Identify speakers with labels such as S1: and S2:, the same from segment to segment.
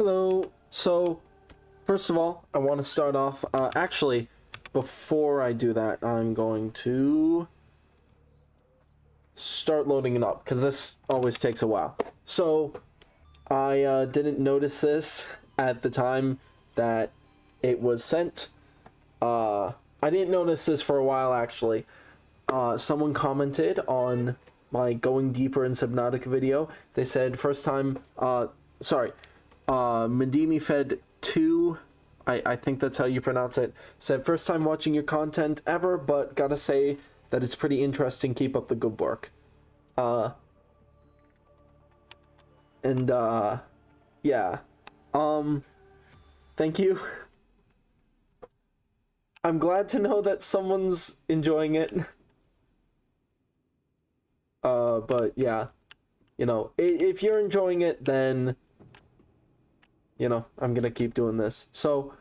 S1: Hello. So, first of all, I want to start off. Actually, before I do that, I'm going to start loading it up because this always takes a while. So, I didn't notice this at the time that it was sent. I didn't notice this for a while actually. Someone commented on my Going Deeper in Subnautica video. They said first time. Medimi Fed 2, I think that's how you pronounce it, said first time watching your content ever, but gotta say that it's pretty interesting. Keep up the good work. Yeah. Thank you. I'm glad to know that someone's enjoying it. But yeah, if you're enjoying it, then I'm gonna keep doing this. So,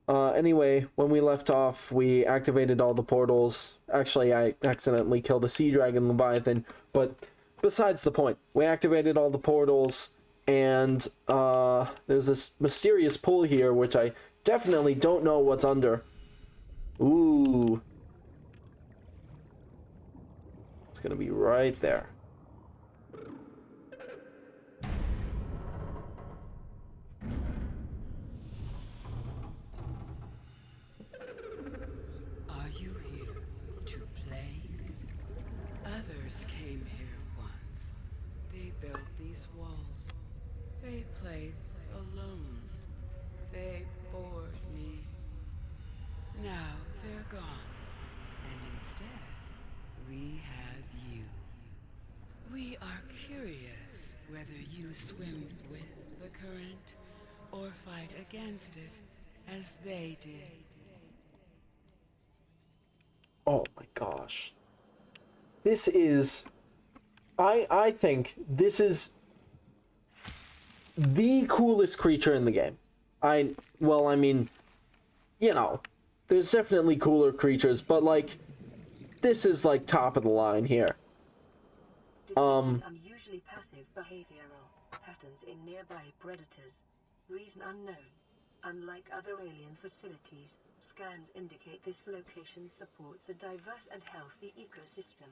S1: anyway, when we left off, we activated all the portals. Actually, I accidentally killed a sea dragon Leviathan, but besides the point, we activated all the portals, and there's this mysterious pool here, which I definitely don't know what's under. Ooh. It's gonna be right there.
S2: Others came here once. They built these walls. They played alone. They bored me. Now they're gone. And instead, we have you. We are curious whether you swim with the current or fight against it as they did.
S1: Oh my gosh. This is... I think this is the coolest creature in the game. I mean, there's definitely cooler creatures, but this is top of the line here.
S3: Unusually passive behavioral patterns in nearby predators. Reason unknown. Unlike other alien facilities, scans indicate this location supports a diverse and healthy ecosystem.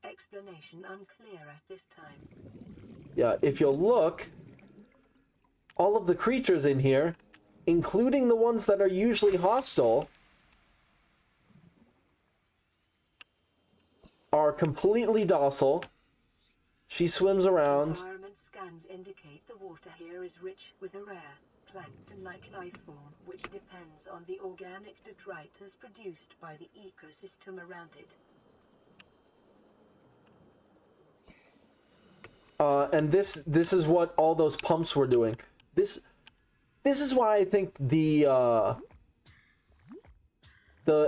S3: Explanation unclear at this time.
S1: Yeah, if you'll look, all of the creatures in here, including the ones that are usually hostile, are completely docile. She swims around.
S3: Environment scans indicate the water here is rich with a rare, plankton-like life form which depends on the organic detritus produced by the ecosystem around it.
S1: And this is what all those pumps were doing. This is why I think the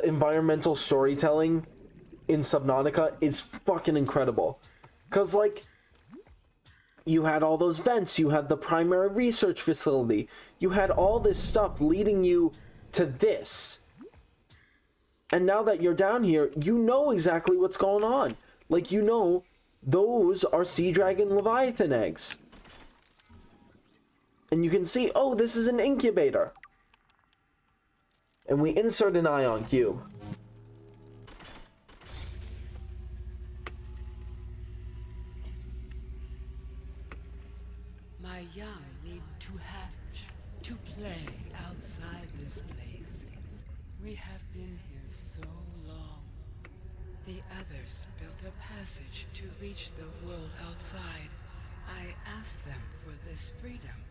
S1: environmental storytelling in Subnautica is fucking incredible. 'Cause you had all those vents, you had the primary research facility, you had all this stuff leading you to this. And now that you're down here, you know exactly what's going on. Those are sea dragon Leviathan eggs. And you can see, oh, this is an incubator. And we insert an ion cube.
S2: My young need to hatch, to play outside this place. We have been here so long. The others built a passage to reach the world outside. I asked them for this freedom,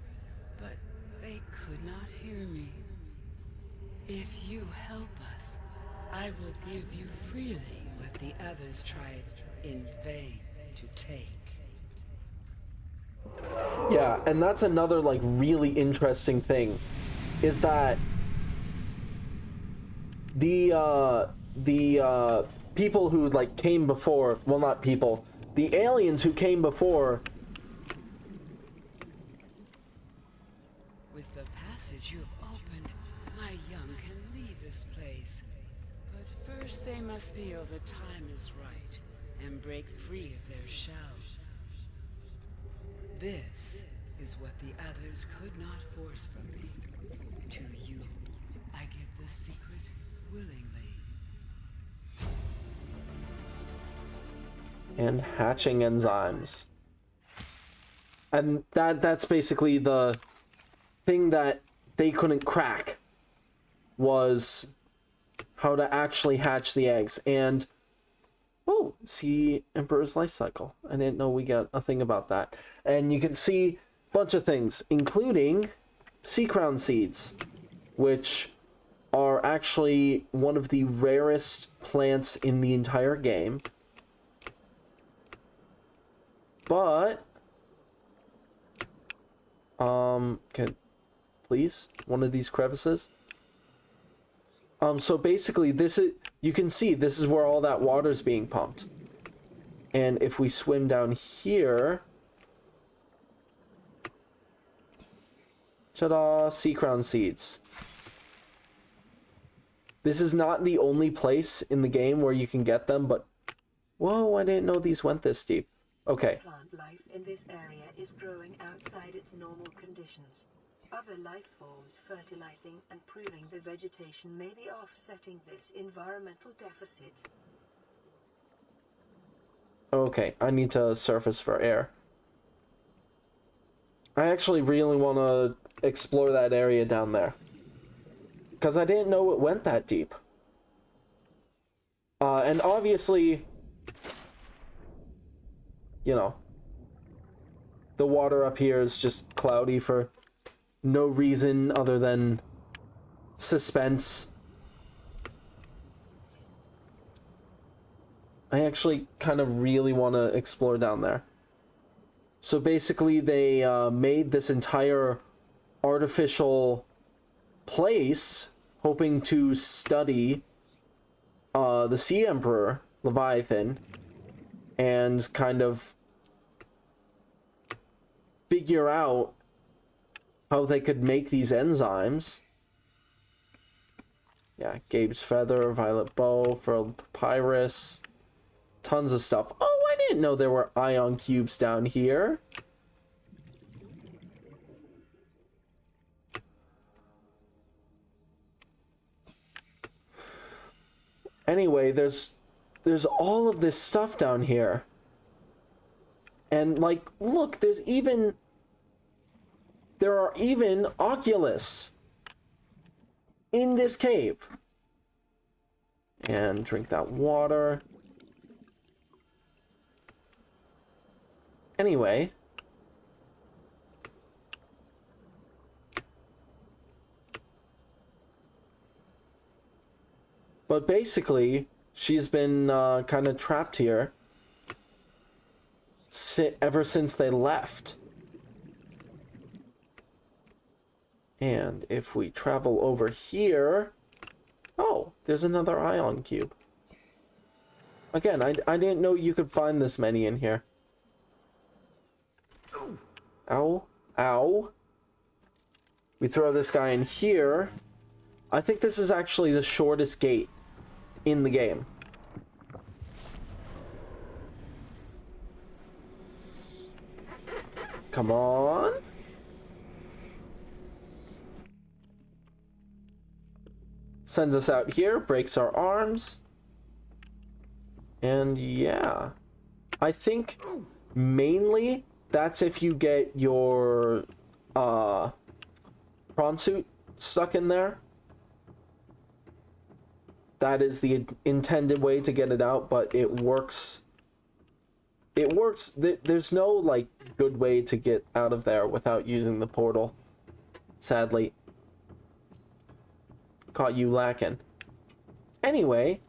S2: but they could not hear me. If you help us, I will give you freely what the others tried in vain to take.
S1: Yeah, and that's another really interesting thing, is that the people who came before, well, not people, the aliens who came before.
S2: With the passage you have opened, my young can leave this place. But first they must feel the time is right and break free of their shells. This is what the others could not force from me. To you, I give the secret willingly.
S1: And hatching enzymes. And that's basically the thing that they couldn't crack, was how to actually hatch the eggs. And oh, see Emperor's life cycle. I didn't know we got a thing about that. And you can see a bunch of things, including sea crown seeds, which are actually one of the rarest plants in the entire game. But can please one of these crevices. So basically this is, you can see this is where all that water's being pumped. And if we swim down here, ta-da, sea crown seeds. This is not the only place in the game where you can get them, but whoa, I didn't know these went this deep. Okay.
S3: Plant life in this area is growing outside its normal conditions. Other life forms fertilizing and pruning the vegetation may be offsetting this environmental deficit.
S1: Okay, I need to surface for air. I actually really want to explore that area down there, because I didn't know it went that deep. And obviously, you know, the water up here is just cloudy for no reason other than suspense. I actually kind of really want to explore down there. So basically they made this entire artificial place hoping to study the Sea Emperor, Leviathan, and kind of figure out how they could make these enzymes. Yeah, Gabe's Feather, Violet Bow, Furled Papyrus, tons of stuff. Oh, I didn't know there were ion cubes down here. Anyway, there's all of this stuff down here. And like, look, there are even Oculus in this cave. And drink that water. Anyway. But basically, she's been kind of trapped here ever since they left. And if we travel over here... Oh, there's another ion cube. Again, I didn't know you could find this many in here. Ow. Ow. We throw this guy in here. I think this is actually the shortest gate in the game. Come on. Sends us out here, breaks our arms. And yeah. I think mainly that's if you get your prawn suit stuck in there. That is the intended way to get it out, but it works. It works. There's no, like, good way to get out of there without using the portal. Sadly. Caught you lacking. Anyway.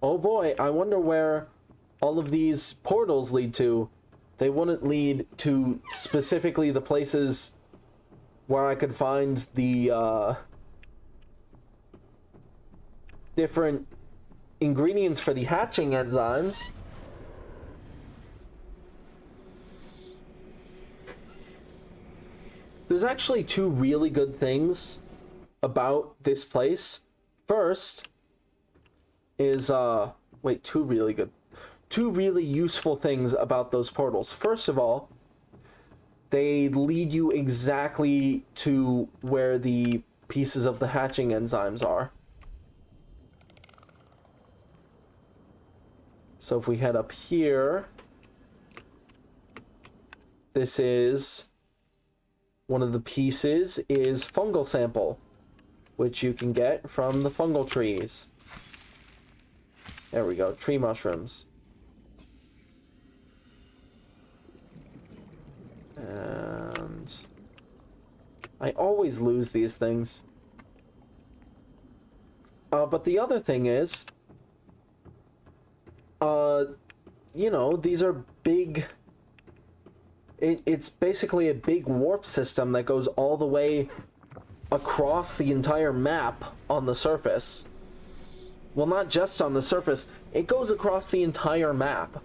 S1: Oh boy, I wonder where all of these portals lead to. They wouldn't lead to specifically the places where I could find the, different ingredients for the hatching enzymes. There's actually two really good things about this place. First is two really useful things about those portals. First of all, they lead you exactly to where the pieces of the hatching enzymes are. So if we head up here, this is one of the pieces is fungal sample, which you can get from the fungal trees. There we go, tree mushrooms. And I always lose these things. But the other thing is, you know, these are big... It's basically a big warp system that goes all the way across the entire map on the surface. Well, not just on the surface, it goes across the entire map.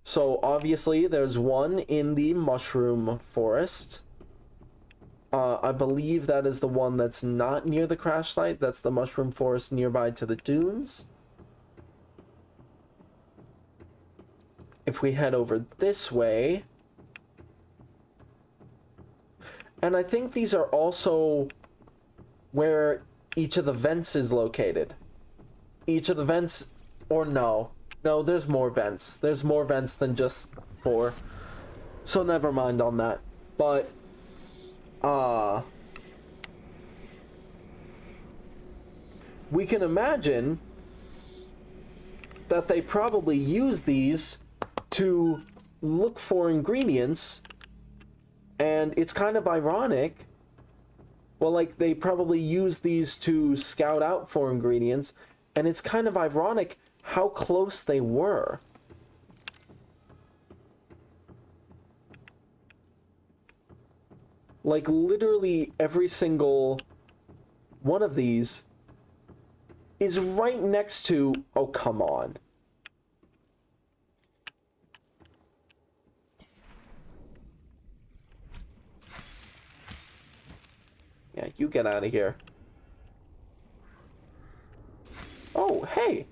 S1: So obviously there's one in the mushroom forest. I believe that is the one that's not near the crash site. That's the mushroom forest nearby to the dunes. If we head over this way, and I think these are also where each of the vents is located. Each of the vents, or no, there's more vents. There's more vents than just 4. So never mind on that. But, we can imagine that they probably use these to look for ingredients, and it's kind of ironic. Well, like, they probably use these to scout out for ingredients, and it's kind of ironic how close they were. Like, literally every single one of these is right next to... Oh, come on. Yeah, you get out of here. Oh, hey!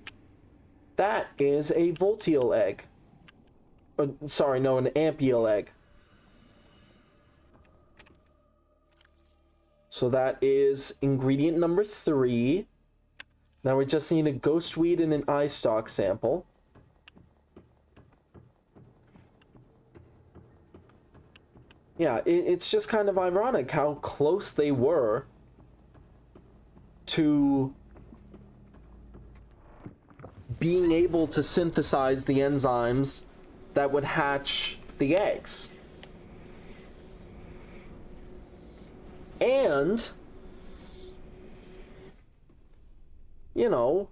S1: That is a Voltiel egg. Sorry, no, an Ampiel egg. So that is ingredient number 3. Now we just need a ghostweed and an eye stalk sample. Yeah, it's just kind of ironic how close they were to being able to synthesize the enzymes that would hatch the eggs. And, you know,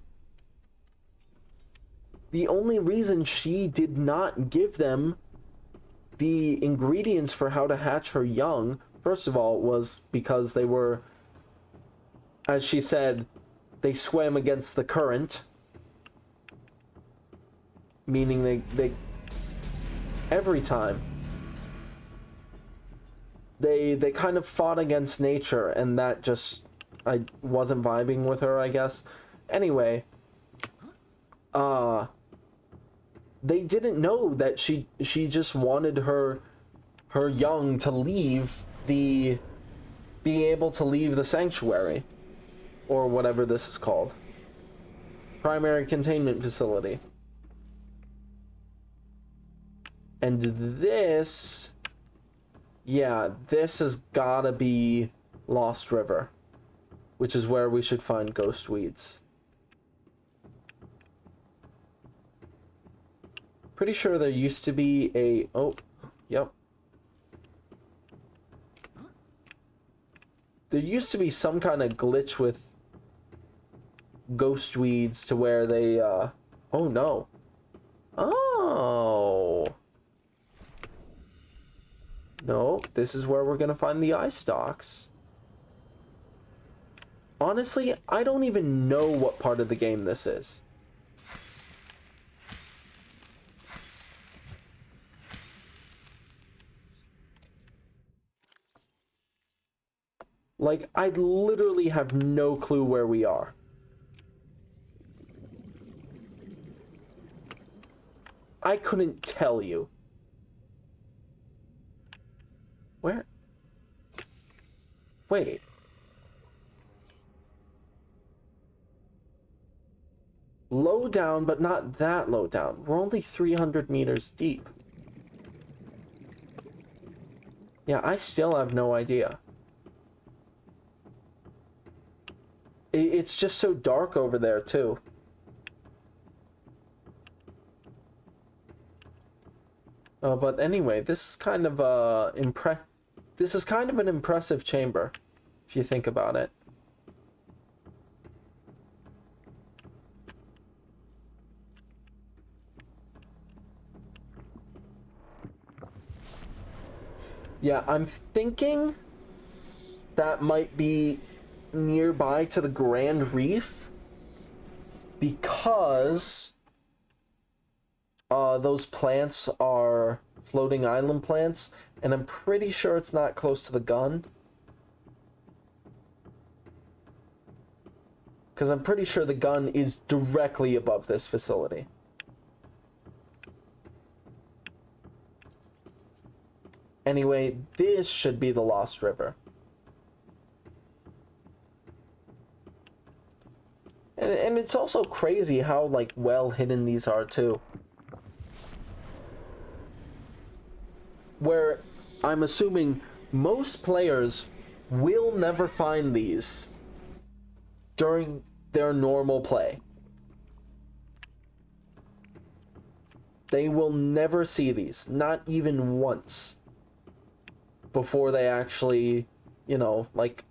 S1: the only reason she did not give them the ingredients for how to hatch her young, first of all, was because they were, as she said, they swam against the current. Meaning they every time they kind of fought against nature, and that just, I wasn't vibing with her, I guess. Anyway, they didn't know that she just wanted her young to leave being able to leave the sanctuary, or whatever this is called, primary containment facility. And this, yeah, this has gotta be Lost River, which is where we should find ghost weeds. Pretty sure there used to be a... Oh, yep. There used to be some kind of glitch with ghost weeds to where they, Oh, no. Oh. No, this is where we're gonna find the eye stalks. Honestly, I don't even know what part of the game this is. Like, I literally have no clue where we are. I couldn't tell you. Where? Wait. Low down, but not that low down. We're only 300 meters deep. Yeah, I still have no idea. It's just so dark over there, too. But anyway, this is kind of this is kind of an impressive chamber, if you think about it. Yeah, I'm thinking that might be nearby to the Grand Reef because those plants are floating island plants, and I'm pretty sure it's not close to the gun. Because I'm pretty sure the gun is directly above this facility. Anyway, this should be the Lost River. And it's also crazy how, like, well hidden these are, too. Where I'm assuming most players will never find these during their normal play. They will never see these, not even once, before they actually, you know, like,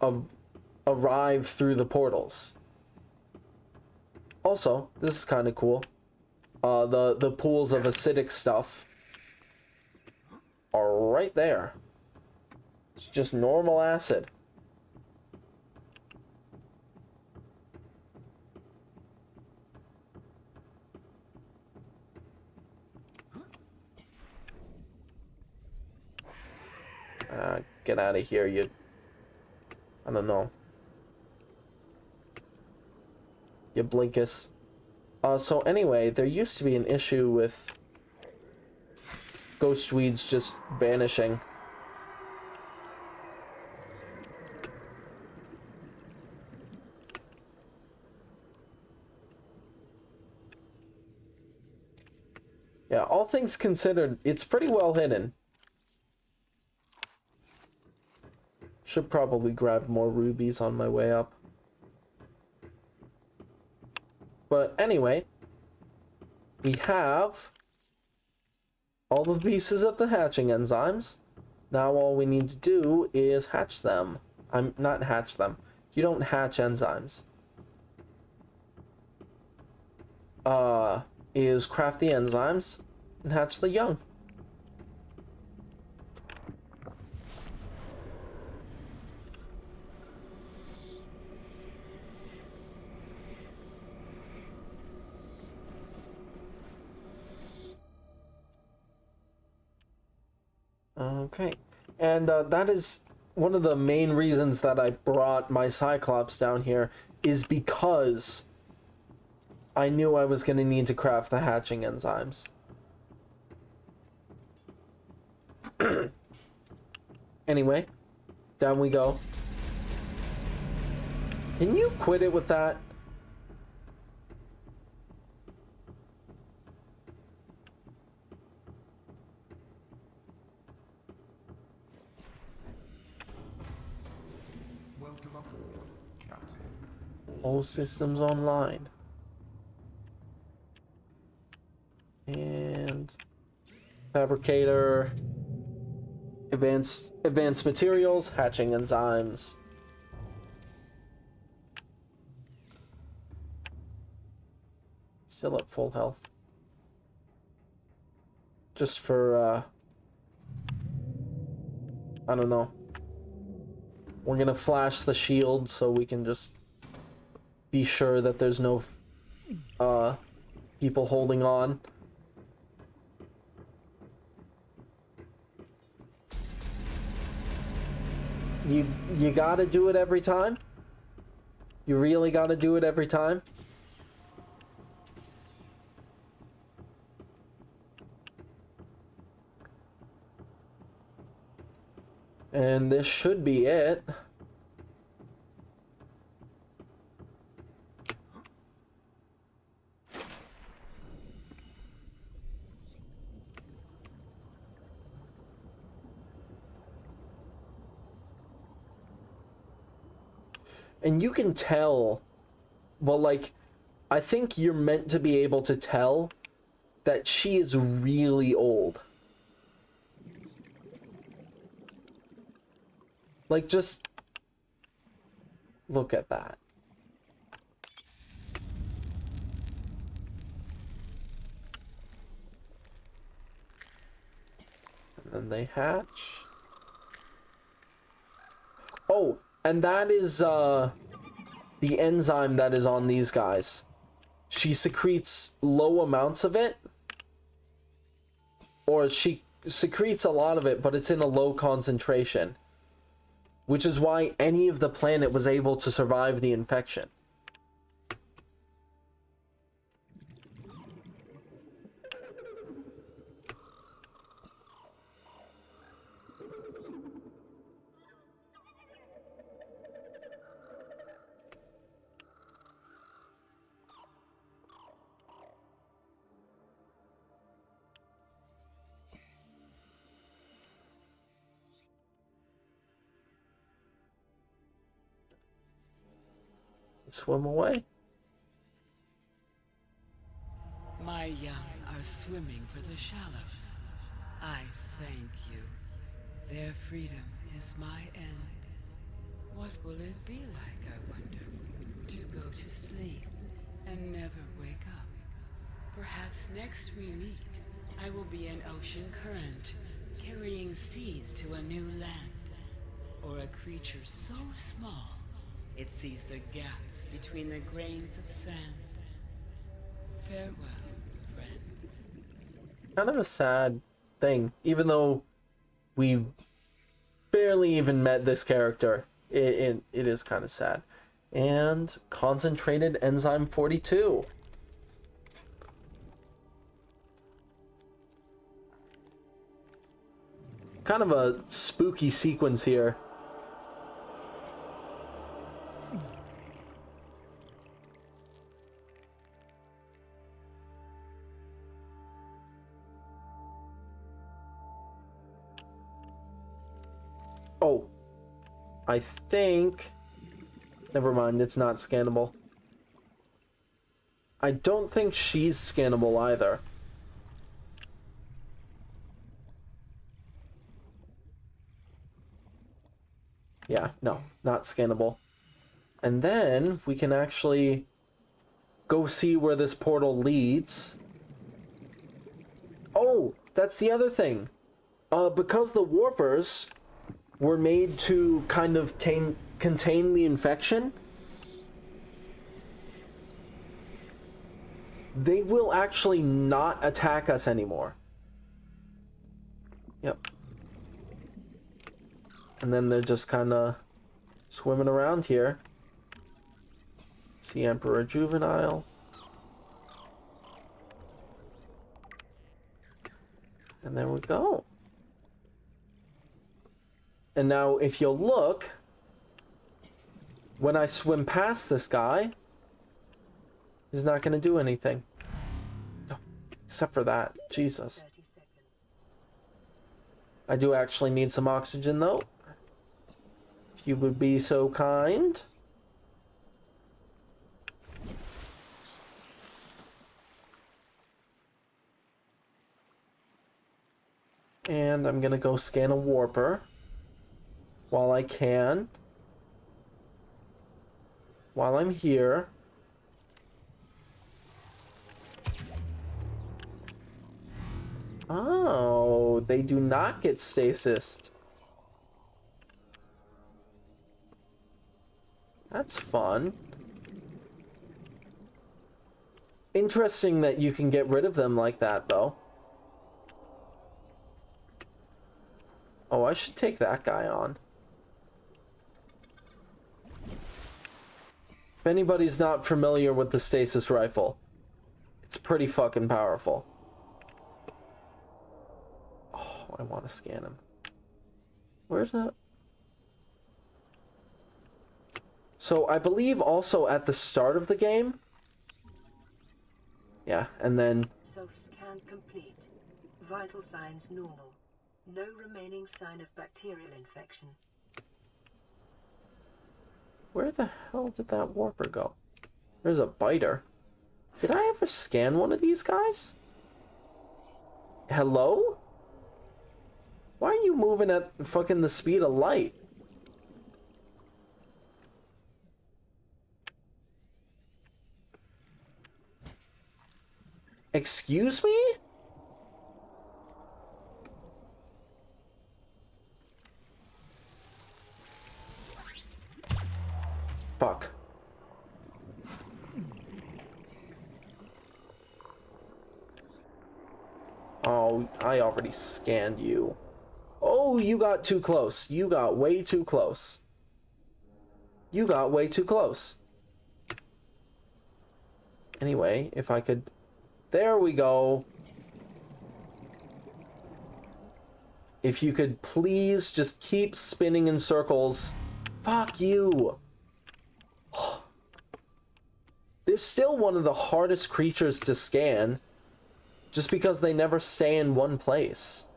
S1: arrive through the portals. Also, this is kind of cool. The pools of acidic stuff are right there. It's just normal acid. Get out of here, you... I don't know. You blinkus. So anyway, there used to be an issue with ghost weeds just vanishing. Yeah, all things considered, it's pretty well hidden. Should probably grab more rubies on my way up. But anyway, we have all the pieces of the hatching enzymes. Now all we need to do is hatch them. I'm not hatch them. You don't hatch enzymes. Is craft the enzymes and hatch the young. Okay, and that is one of the main reasons that I brought my Cyclops down here, is because I knew I was going to need to craft the hatching enzymes. Anyway, down we go. Can you quit it with that?
S4: Welcome aboard, Captain.
S1: All systems online. And fabricator, advanced materials, hatching enzymes. Still at full health. Just for I don't know. We're gonna flash the shield so we can just be sure that there's no people holding on. You gotta do it every time? You really gotta do it every time? And this should be it. And you can tell, well, like, I think you're meant to be able to tell that she is really old. Like, just look at that. And then they hatch. Oh, and that is the enzyme that is on these guys. She secretes low amounts of it. Or she secretes a lot of it, but it's in a low concentration. Which is why any of the planet was able to survive the infection. Swim away.
S2: My young are swimming for the shallows. I thank you. Their freedom is my end. What will it be like, I wonder, to go to sleep and never wake up? Perhaps next we meet, I will be an ocean current, carrying seeds to a new land. Or a creature so small, it sees the gaps between the grains of sand. Farewell, friend.
S1: Kind of a sad thing, even though we barely even met this character. It is kind of sad. And concentrated enzyme 42. Kind of a spooky sequence here. Oh, I think... Never mind, it's not scannable. I don't think she's scannable either. Yeah, no, not scannable. And then we can actually go see where this portal leads. Oh, that's the other thing. Because the warpers were made to kind of contain the infection, they will actually not attack us anymore. Yep. And then they're just kind of swimming around here. See Emperor Juvenile. And there we go. And now if you'll look, when I swim past this guy, he's not going to do anything. Oh, except for that. Jesus.
S3: 30 seconds.
S1: I do actually need some oxygen though. If you would be so kind. And I'm gonna go scan a warper while I can. While I'm here. Oh, they do not get stasis. That's fun. Interesting that you can get rid of them like that, though. Oh, I should take that guy on. If anybody's not familiar with the stasis rifle, it's pretty fucking powerful. Oh, I want to scan him. Where's that? So I believe also at the start of the game. Yeah, and then...
S3: Self-scan complete. Vital signs normal. No remaining sign of bacterial infection.
S1: Where the hell did that warper go? There's a biter. Did I ever scan one of these guys? Hello? Why are you moving at fucking the speed of light? Excuse me? Fuck. Oh, I already scanned you. Oh, you got too close. You got way too close. You got way too close. Anyway, if I could... There we go. If you could please just keep spinning in circles. Fuck you. They're still one of the hardest creatures to scan. Just because they never stay in one place.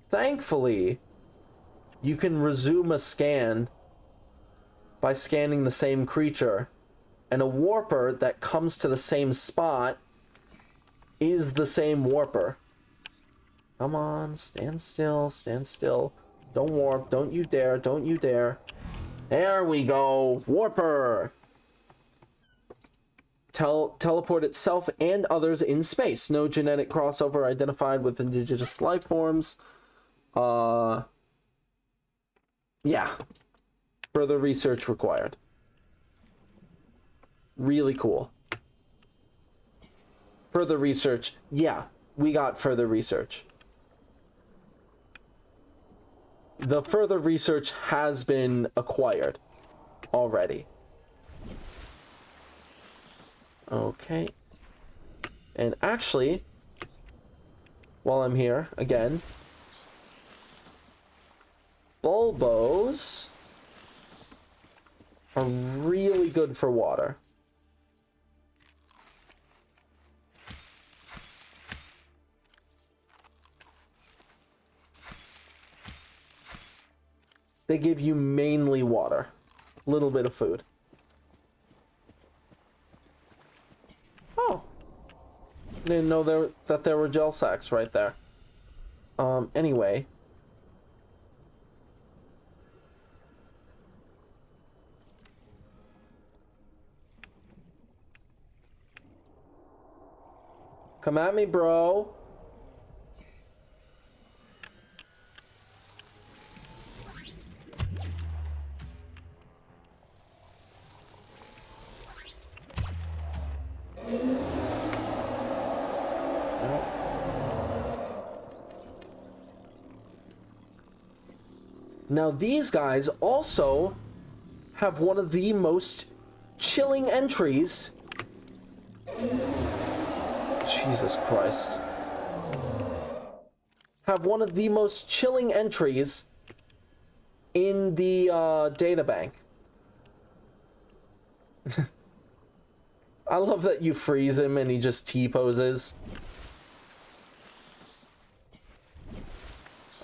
S1: Thankfully, you can resume a scan by scanning the same creature, and a warper that comes to the same spot is the same warper. Come on, stand still, stand still. Don't warp, don't you dare, don't you dare. There we go, warper! Teleport itself and others in space. No genetic crossover identified with indigenous life forms. Yeah. Further research required. Really cool. Further research. Yeah, we got further research. The further research has been acquired already. Okay. And actually, while I'm here, again, Bulbos are really good for water. They give you mainly water, a little bit of food. Oh, didn't know that there were gel sacks right there. Anyway. Come at me, bro. Now these guys also have one of the most chilling entries. Jesus Christ. Have one of the most chilling entries in the databank. I love that you freeze him and he just T-poses.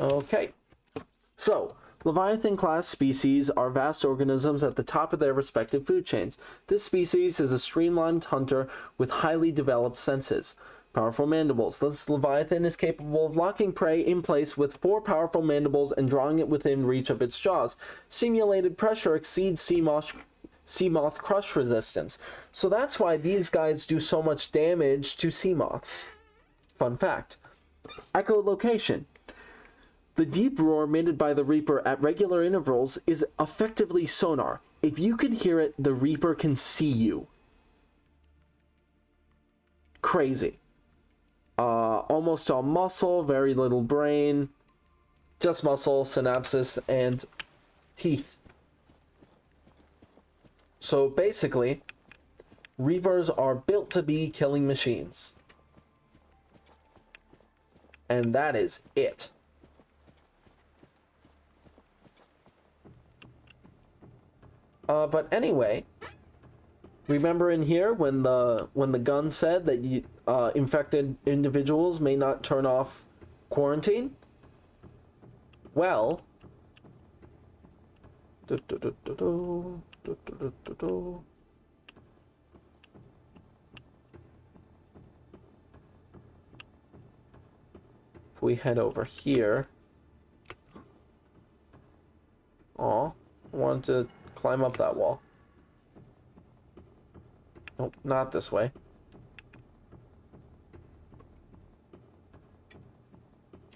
S1: Okay. So, Leviathan-class species are vast organisms at the top of their respective food chains. This species is a streamlined hunter with highly developed senses. Powerful mandibles. This Leviathan is capable of locking prey in place with 4 powerful mandibles and drawing it within reach of its jaws. Simulated pressure exceeds sea moth crush resistance. So that's why these guys do so much damage to sea moths. Fun fact. Echolocation. The deep roar emitted by the Reaper at regular intervals is effectively sonar. If you can hear it, the Reaper can see you. Crazy. Almost all muscle, very little brain. Just muscle, synapses, and teeth. So basically, Reapers are built to be killing machines. And that is it. But anyway, remember in here when the gun said that infected individuals may not turn off quarantine? Well, if we head over here. Aw, I wanted to climb up that wall. Nope, not this way.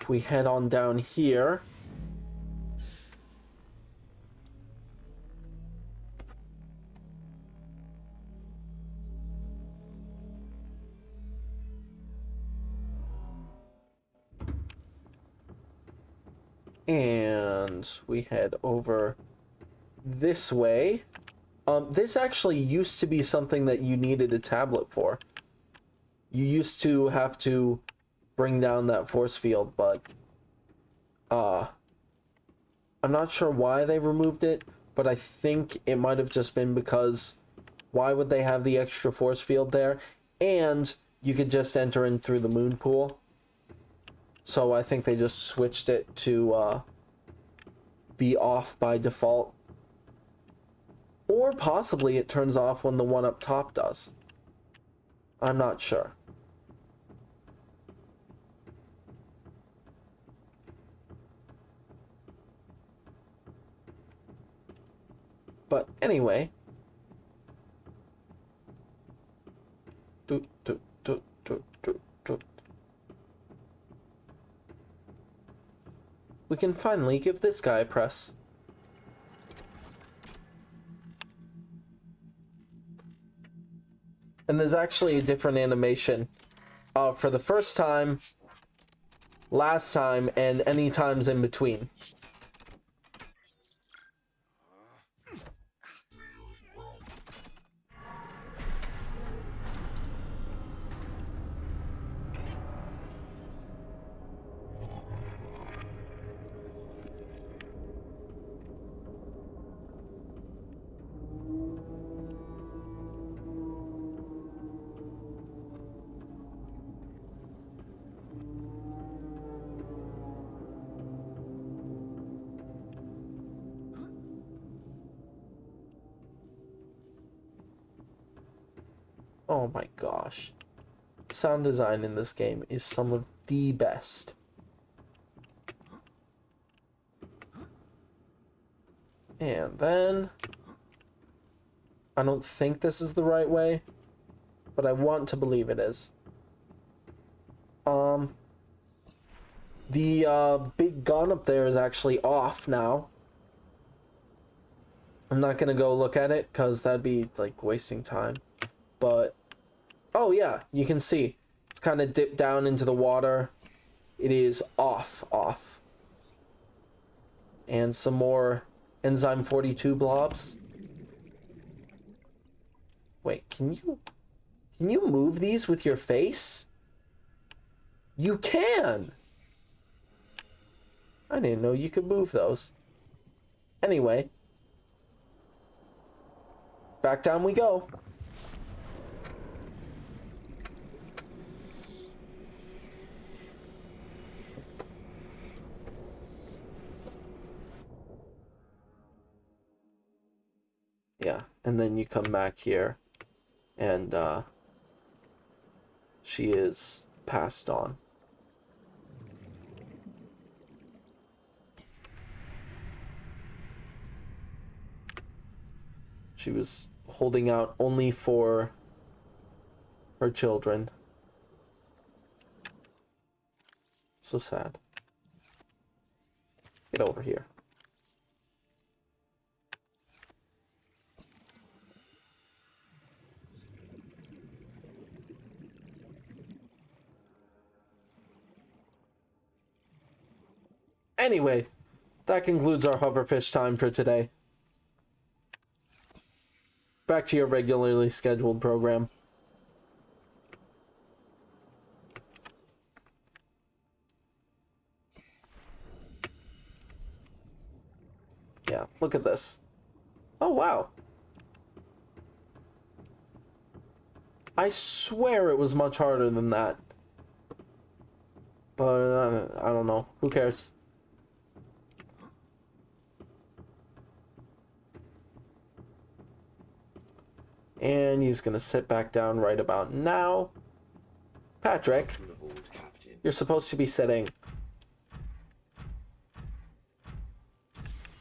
S1: If we head on down here. And we head over this way. This actually used to be something that you needed a tablet for. You used to have to bring down that force field, but I'm not sure why they removed it, but I think it might have just been because why would they have the extra force field there? And you could just enter in through the moon pool. So I think they just switched it to be off by default. Or possibly it turns off when the one up top does. I'm not sure. But anyway. We can finally give this guy a press. And there's actually a different animation for the first time, last time, and any times in between. Oh my gosh. Sound design in this game is some of the best. And then I don't think this is the right way, but I want to believe it is. The big gun up there is actually off now. I'm not gonna go look at it because that'd be like wasting time. But oh yeah, you can see it's kind of dipped down into the water. It is off. And some more Enzyme 42 blobs. Wait, can you move these with your face? You can. I didn't know you could move those. Anyway, back down we go. Yeah, and then you come back here, and she is passed on. She was holding out only for her children. So sad. Get over here. Anyway, that concludes our hoverfish time for today. back to your regularly scheduled program. Yeah, look at this. Oh, wow. I swear it was much harder than that. But, I don't know. Who cares? And he's gonna sit back down right about now. Patrick, you're supposed to be sitting.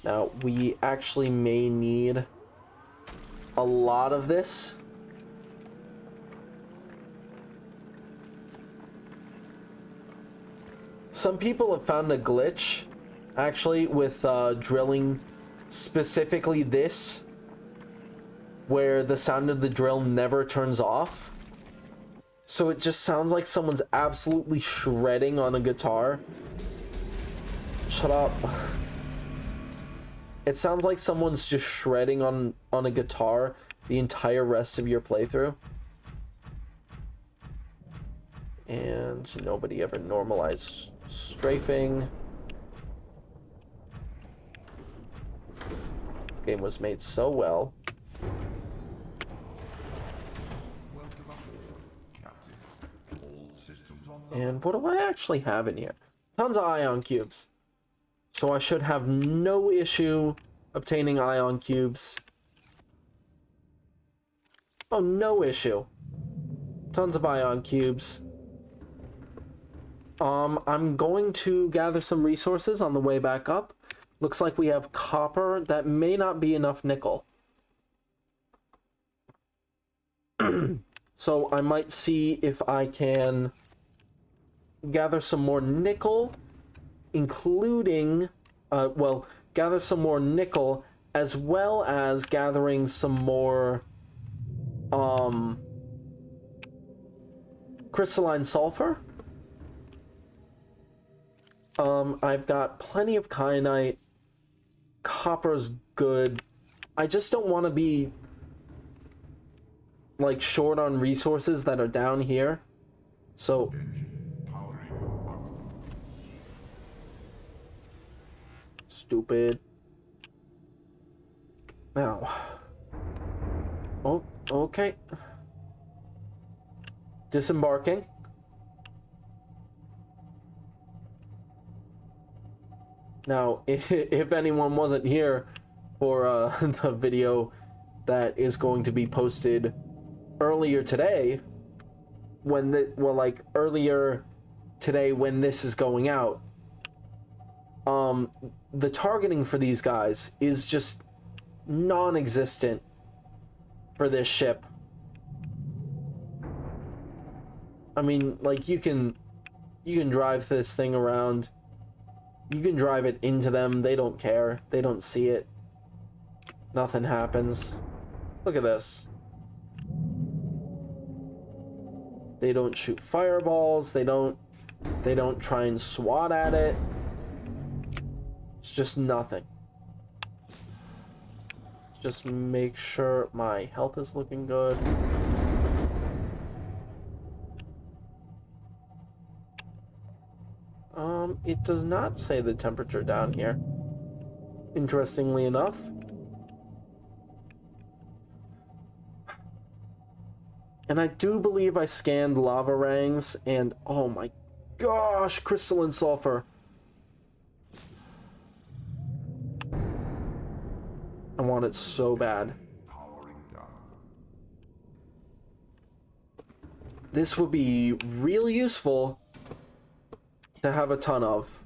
S1: Now, we actually may need a lot of this. Some people have found a glitch, actually, with drilling specifically this, where the sound of the drill never turns off. So it just sounds like someone's absolutely shredding on a guitar. Shut up. It sounds like someone's just shredding on a guitar the entire rest of your playthrough. And nobody ever normalized strafing. This game was made so well.
S4: Welcome up, Captain. All systems on.
S1: And what do I actually have in here? Tons of ion cubes. So I should have no issue obtaining ion cubes. Oh, no issue. Tons of ion cubes. I'm going to gather some resources on the way back up. Looks like we have copper. That may not be enough nickel. So I might see if I can gather some more nickel, including, gather some more nickel, as well as gathering some more, crystalline sulfur. I've got plenty of kyanite. Copper's good. I just don't want to be, like, short on resources that are down here. So... Stupid. Now. Oh, okay. Disembarking. Now, if anyone wasn't here for the video that is going to be posted earlier today, earlier today when this is going out, the targeting for these guys is just non-existent for this ship. I mean, like, you can drive this thing around. You can drive it into them. They don't care. They don't see it. Nothing happens. Look at this. They don't shoot fireballs. They don't try and swat at it. It's just nothing. Just make sure my health is looking good. It does not say the temperature down here. Interestingly enough. And I do believe I scanned lava rangs, and oh my gosh, crystalline sulfur. I want it so bad.
S4: Powering down.
S1: This would be really useful to have a ton of.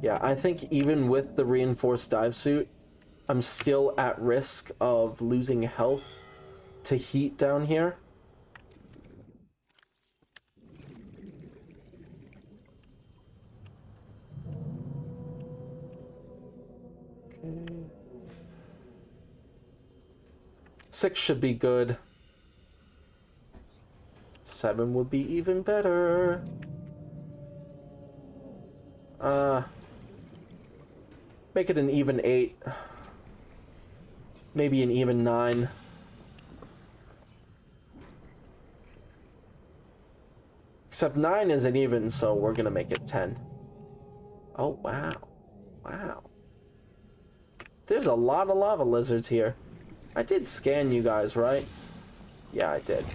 S1: Yeah, I think even with the reinforced dive suit, I'm still at risk of losing health to heat down here. Okay. 6 should be good. 7 would be even better. Make it an even 8. Maybe an even 9. Except 9 isn't even, so we're gonna make it 10. Oh, wow. Wow. There's a lot of lava lizards here. I did scan you guys, right? Yeah, I did.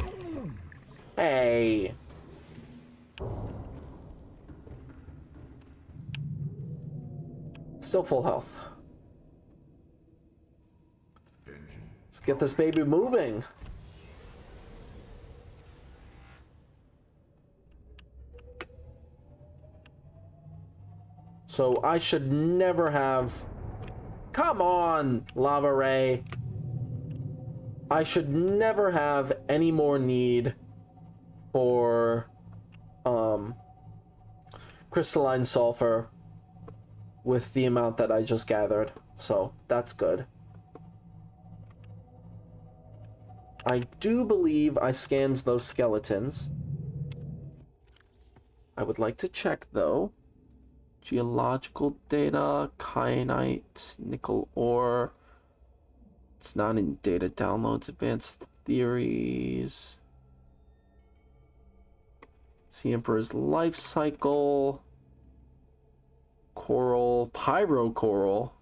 S1: Hey! Still full health. Let's get this baby moving. So I should never have... Come on, Lava Ray. I should never have any more need for crystalline sulfur with the amount that I just gathered. So that's good. I do believe I scanned those skeletons. I would like to check though. Geological data, kyanite, nickel ore. It's not in data downloads, advanced theories. Sea Emperor's life cycle. Coral, pyro coral.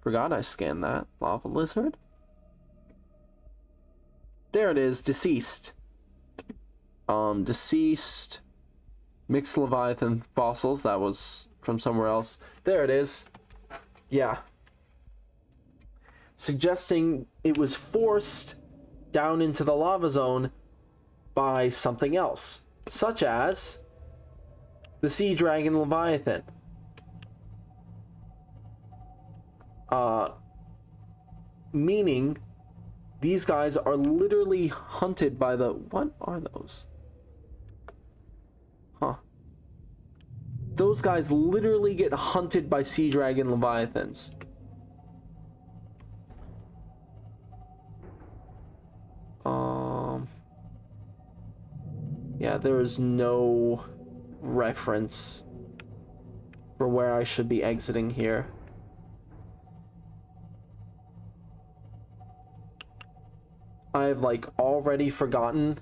S1: Forgot I scanned that. Lava lizard. There it is, deceased. Deceased. Mixed Leviathan fossils, that was from somewhere else. There it is. Yeah. Suggesting it was forced down into the lava zone by something else, such as the sea dragon Leviathan. Meaning these guys are literally hunted by the... What are those? Huh. Those guys literally get hunted by sea dragon Leviathans. Yeah, there is no reference for where I should be exiting here. I've like already forgotten.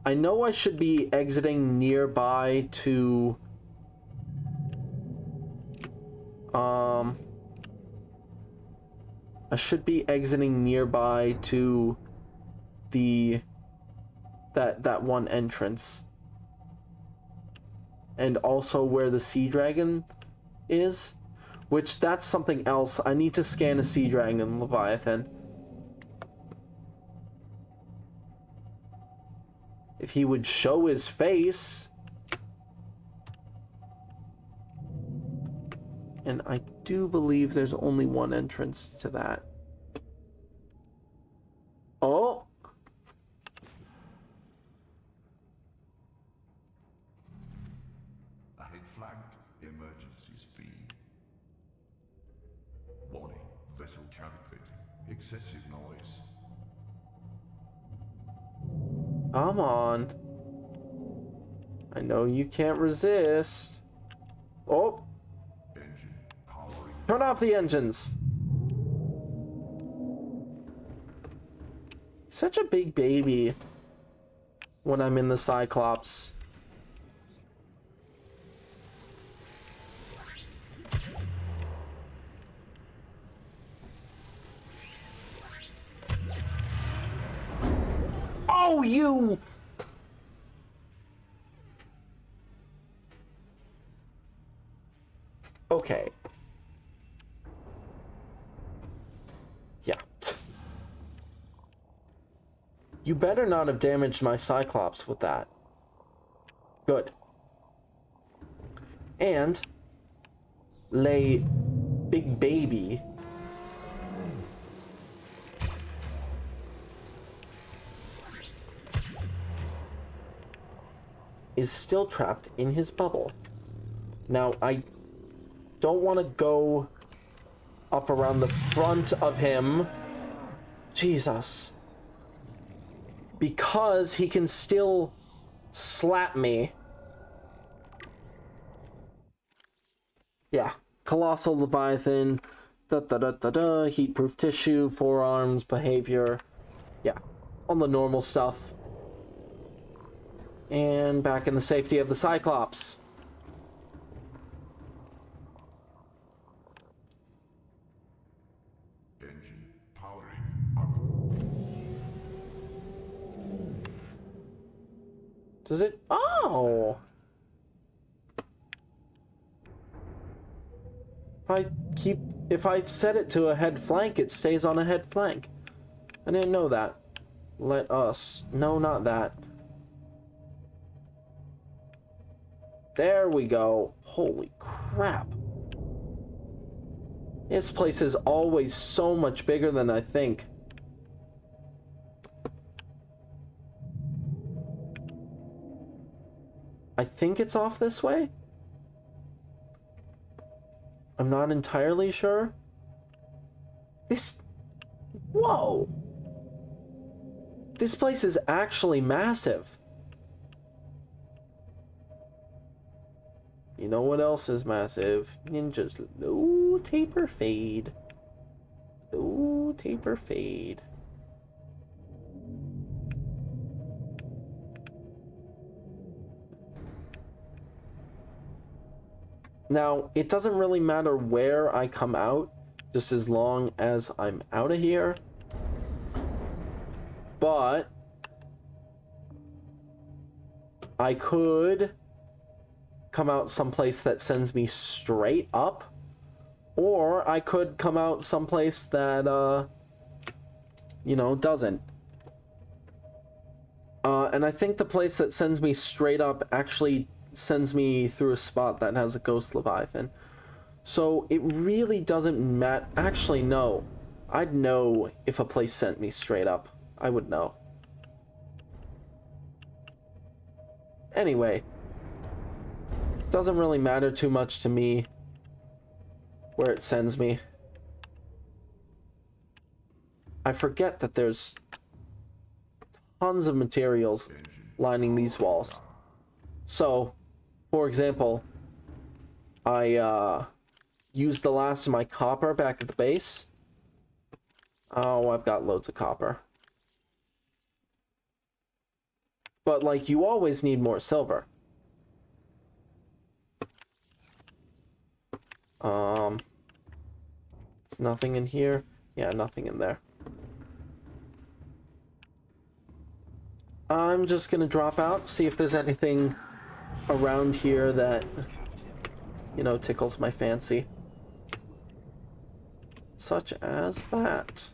S1: I know I should be exiting nearby to I should be exiting nearby to the that one entrance. And also where the sea dragon is, which that's something else. I need to scan a sea dragon Leviathan. If he would show his face. And I do believe there's only one entrance to that. Oh!
S4: Ahead flagged. Emergency speed. Warning. Vessel calculating. Excessive noise.
S1: Come on. I know you can't resist. Oh!
S4: Engine powering.
S1: Turn off the engines! Such a big baby when I'm in the Cyclops. Oh, you! Okay. Yeah. You better not have damaged my Cyclops with that. Good. And lay big baby is still trapped in his bubble. Now, I don't want to go up around the front of him. Jesus. because he can still slap me. Yeah, Colossal Leviathan, heat-proof tissue, forearms, behavior. Yeah, all the normal stuff. And back in the safety of the Cyclops.
S4: Engine powering up.
S1: Does it? Oh! If I set it to a head flank, it stays on a head flank. I didn't know that. Let us... No, not that. There we go. Holy crap. This place is always so much bigger than I think. I think it's off this way? I'm not entirely sure. Whoa! This place is actually massive. You know what else is massive? Ninja's low taper fade. Low taper fade. Now, it doesn't really matter where I come out, just as long as I'm out of here. But I could come out someplace that sends me straight up, or I could come out someplace that, you know, doesn't. And I think the place that sends me straight up actually sends me through a spot that has a Ghost Leviathan. So it really doesn't matter. Actually, no. I'd know if a place sent me straight up. I would know. Anyway. Doesn't really matter too much to me where it sends me. I forget that there's tons of materials lining these walls. So, for example, I used the last of my copper back at the base. Oh, I've got loads of copper. But, like, you always need more silver. There's nothing in here. Yeah, nothing in there. I'm just gonna drop out, see if there's anything around here that, you know, tickles my fancy. Such as that.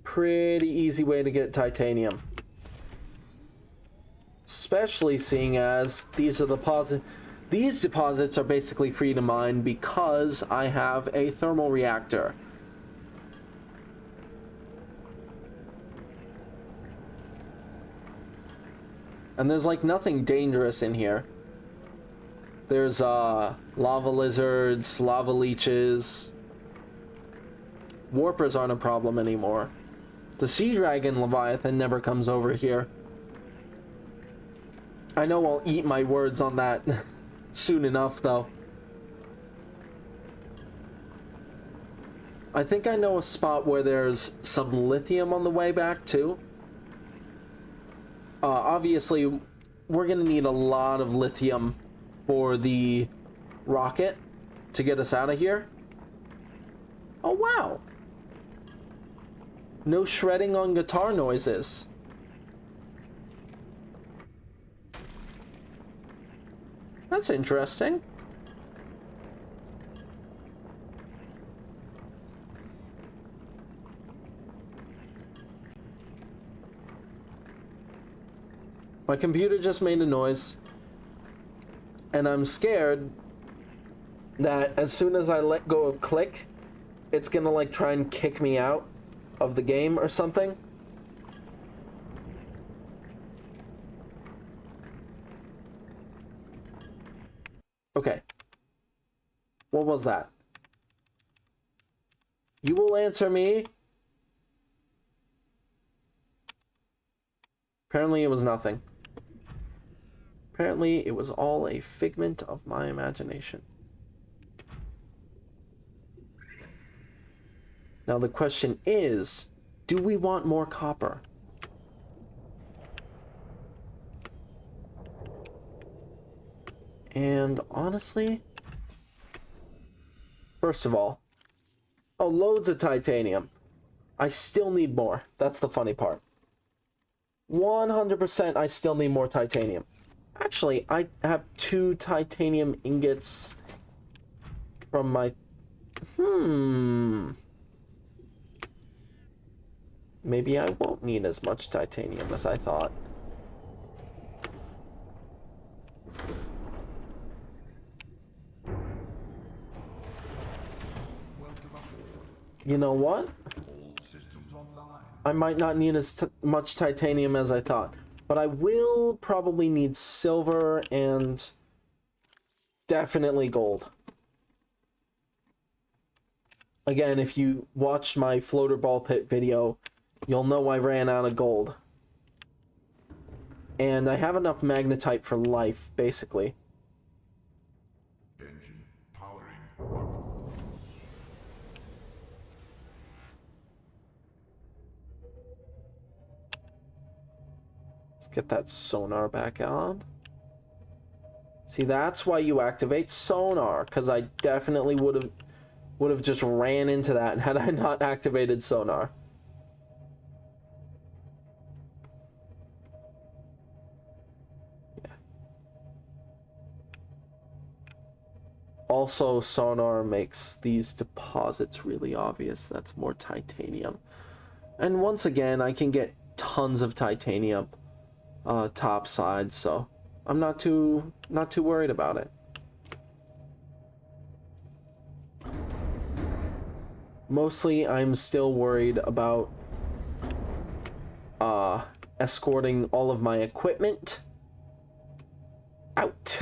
S1: Pretty easy way to get titanium. Especially seeing as these deposits are basically free to mine because I have a thermal reactor. And there's like nothing dangerous in here. There's lava lizards, lava leeches. Warpers aren't a problem anymore. The Sea Dragon Leviathan never comes over here. I know I'll eat my words on that soon enough, though. I think I know a spot where there's some lithium on the way back, too. Obviously, we're going to need a lot of lithium for the rocket to get us out of here. Oh, wow. No shredding on guitar noises. That's interesting. My computer just made a noise, and I'm scared that as soon as I let go of click, it's gonna like try and kick me out of the game or something. Okay. What was that? You will answer me. Apparently it was nothing. Apparently it was all a figment of my imagination. Now the question is, do we want more copper? And honestly, first of all, oh, loads of titanium. I still need more. That's the funny part. 100% I still need more titanium. Actually, I have 2 titanium ingots from my... Maybe I won't need as much titanium as I thought. You know what?
S4: All systems online.
S1: I might not need as much titanium as I thought, but I will probably need silver and definitely gold. Again, if you watched my floater ball pit video, you'll know I ran out of gold. And I have enough magnetite for life, basically.
S4: Engine powering up.
S1: Let's get that sonar back on. See, that's why you activate sonar, because I definitely would have just ran into that had I not activated sonar. Yeah. Also, sonar makes these deposits really obvious. That's more titanium. And once again, I can get tons of titanium topside, so I'm not too worried about it. Mostly, I'm still worried about escorting all of my equipment out.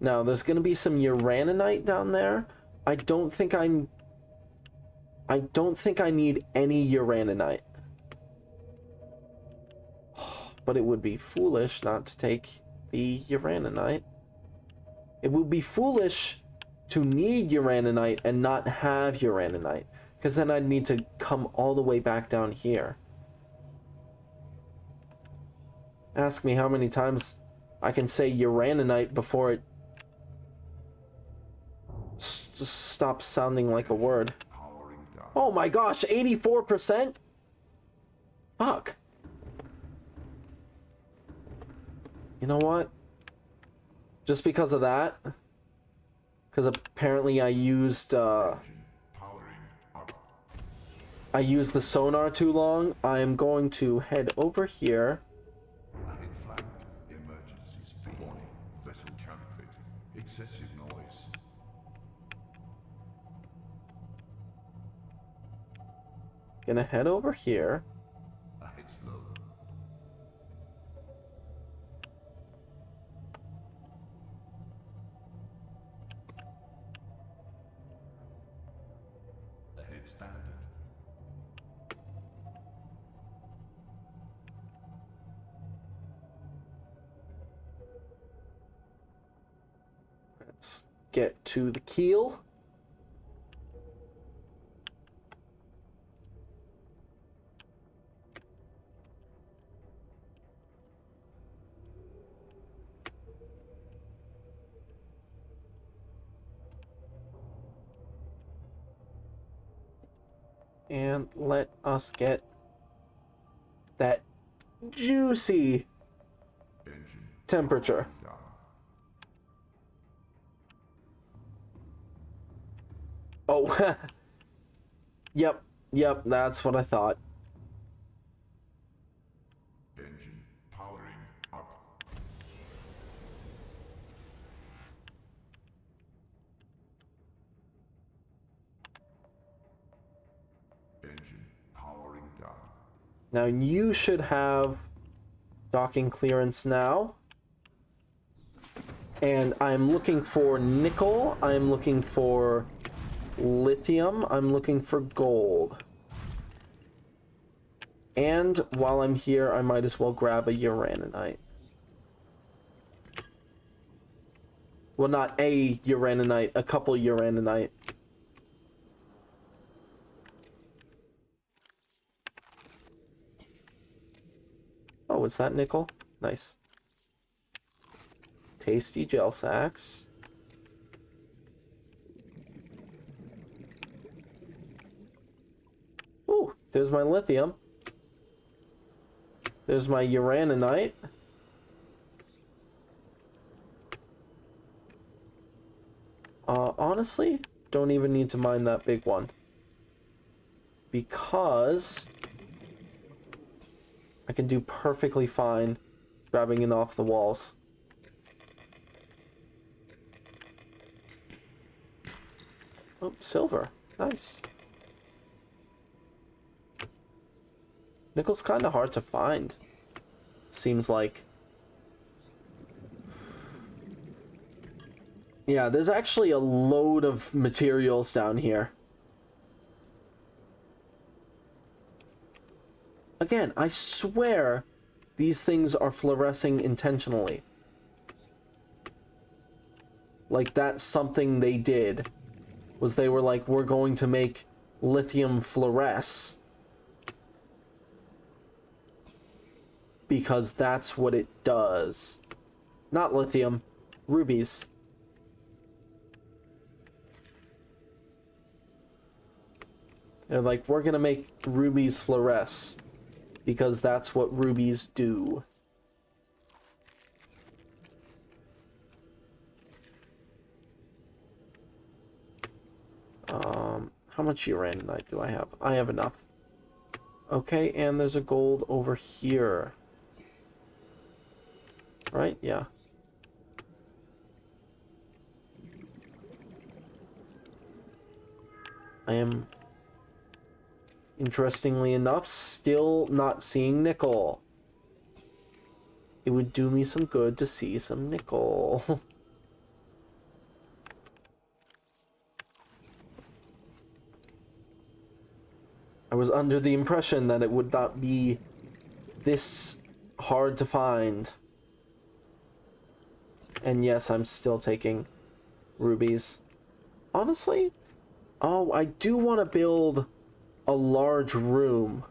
S1: Now, there's gonna be some uraninite down there. I don't think I need any uraninite. But it would be foolish not to take the uraninite. It would be foolish to need uraninite and not have uraninite, because then I'd need to come all the way back down here. Ask me how many times I can say uraninite before it stops sounding like a word.
S4: Powering down.
S1: Oh my gosh, 84%? Fuck. You know what? Just because of that, because apparently I used
S4: Powering up.
S1: I used the sonar too long, I am going to head over here.
S4: Ahead flagged. Emergency speed. Warning. Vessel calibrating. Excessive noise.
S1: Gonna head over here.
S4: Ahead slow. Ahead standard.
S1: Let's get to the keel. And let us get that juicy
S4: Engine
S1: temperature.
S4: down.
S1: Oh, yep, that's what I thought.
S4: Engine powering up. Engine powering down.
S1: Now you should have docking clearance now. And I'm looking for nickel, I'm looking for lithium, I'm looking for gold. And while I'm here, I might as well grab a uraninite. Well, not a uraninite, a couple uraninite. Oh, is that nickel? Nice. Tasty gel sacks. Ooh, there's my lithium. There's my uraninite. Honestly, don't even need to mine that big one. Because I can do perfectly fine grabbing it off the walls. Oh, silver. Nice. Nickel's kind of hard to find. Seems like. Yeah, there's actually a load of materials down here. Again, I swear these things are fluorescing intentionally. Like, that's something they did. Was they were like, we're going to make lithium fluoresce. Because that's what it does. Not lithium, rubies. They're like, we're gonna make rubies fluoresce. Because that's what rubies do. How much uraninite do I have? I have enough. Okay, and there's a gold over here. Right? Yeah. I am, interestingly enough, still not seeing nickel. It would do me some good to see some nickel. I was under the impression that it would not be this hard to find. And yes, I'm still taking rubies. Honestly, oh, I do want to build a large room.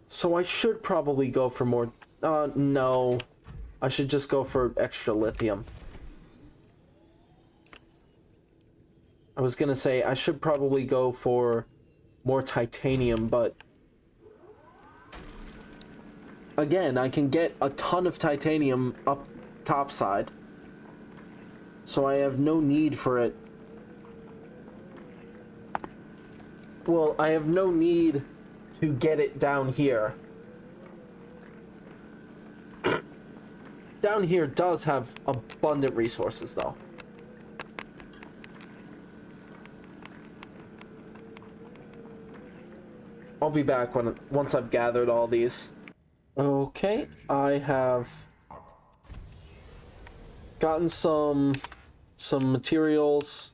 S1: So I should probably go for more... no. I should just go for extra lithium. I was gonna say, I should probably go for more titanium, but... Again, I can get a ton of titanium up topside. So I have no need for it. Well, I have no need to get it down here. Down here does have abundant resources, though. I'll be back once I've gathered all these. Okay, I have gotten some materials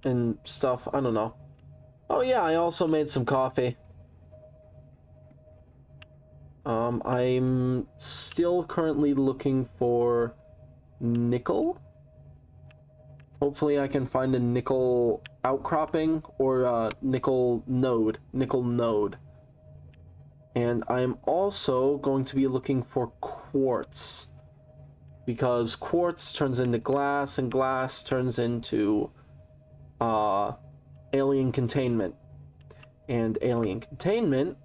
S1: and stuff. I don't know. Oh yeah, I also made some coffee. I'm still currently looking for nickel. Hopefully I can find a nickel outcropping or a nickel node. And I'm also going to be looking for quartz. Because quartz turns into glass, and glass turns into alien containment. And alien containment,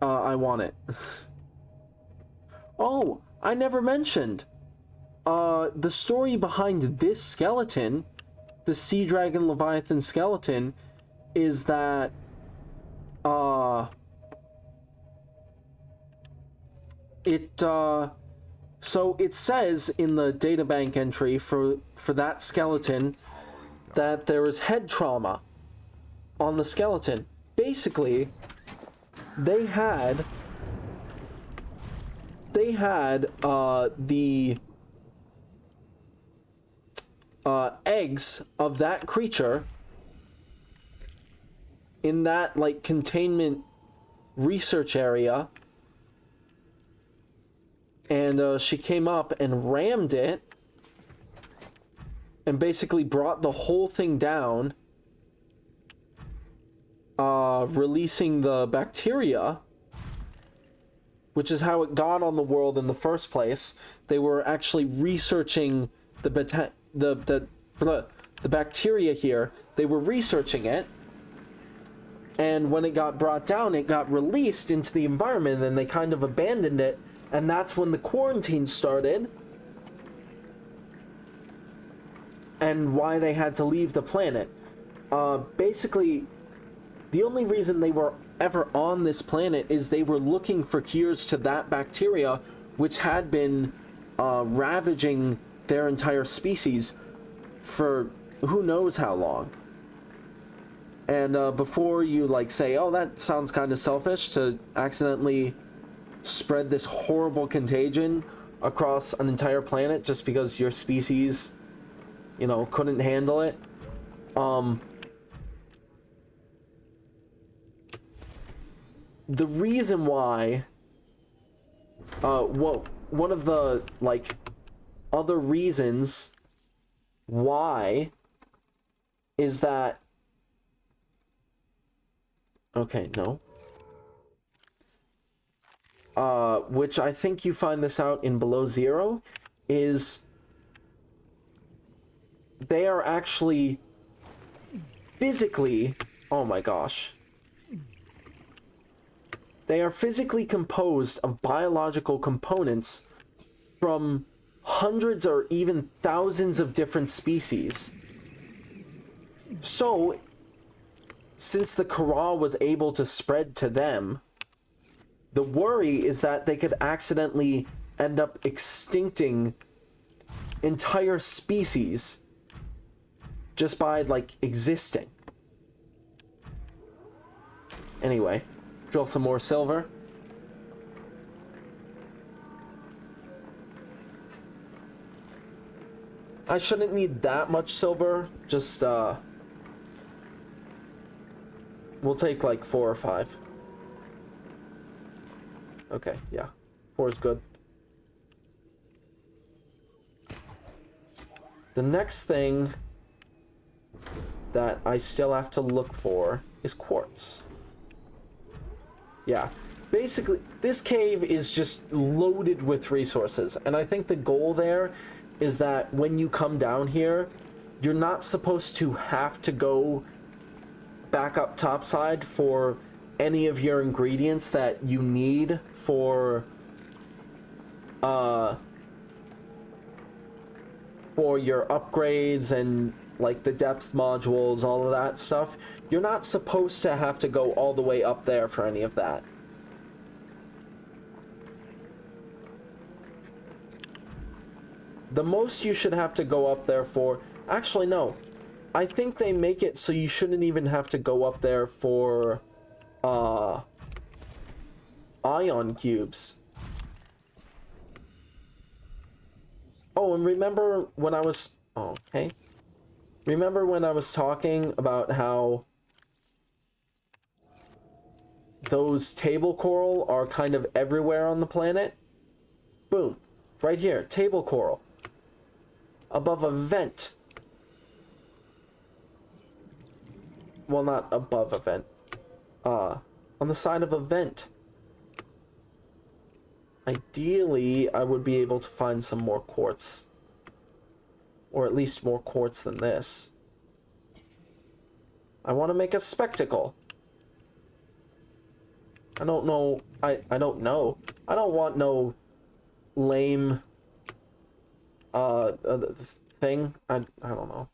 S1: I want it. Oh, I never mentioned. The story behind this skeleton, the Sea Dragon Leviathan skeleton, is that so it says in the databank entry for that skeleton that there was head trauma on the skeleton. Basically, they had the eggs of that creature in that like containment research area, and she came up and rammed it and basically brought the whole thing down, releasing the bacteria, which is how it got on the world in the first place. They were actually researching the bacteria here. They were researching it, and when it got brought down, it got released into the environment, and they kind of abandoned it, and that's when the quarantine started, and why they had to leave the planet. Basically, the only reason they were ever on this planet is they were looking for cures to that bacteria, which had been ravaging their entire species for who knows how long. And before you like say, oh, that sounds kind of selfish to accidentally spread this horrible contagion across an entire planet just because your species, you know, couldn't handle it. The reason why, one of the like other reasons why is that, okay, no. Which I think you find this out in Below Zero, is they are actually physically, oh my gosh. They are physically composed of biological components from hundreds or even thousands of different species. So, since the Kharaa was able to spread to them, the worry is that they could accidentally end up extincting entire species just by, like, existing. Anyway, drill some more silver. I shouldn't need that much silver, just, we'll take, like, 4 or 5. Okay, yeah. 4 is good. The next thing that I still have to look for is quartz. Yeah. Basically, this cave is just loaded with resources, and I think the goal there is that when you come down here, you're not supposed to have to go back up topside for any of your ingredients that you need for your upgrades and like the depth modules, all of that stuff. You're not supposed to have to go all the way up there for any of that. The most you should have to go up there for... Actually, no. I think they make it so you shouldn't even have to go up there for... ion cubes. Oh, and remember when I was... Oh, okay. Remember when I was talking about how those table coral are kind of everywhere on the planet? Boom. Right here. Table coral. Above a vent. Well, not above a vent. On the side of a vent. Ideally, I would be able to find some more quartz. Or at least more quartz than this. I want to make a spectacle. I don't know. I don't know. I don't want no lame thing. I don't know.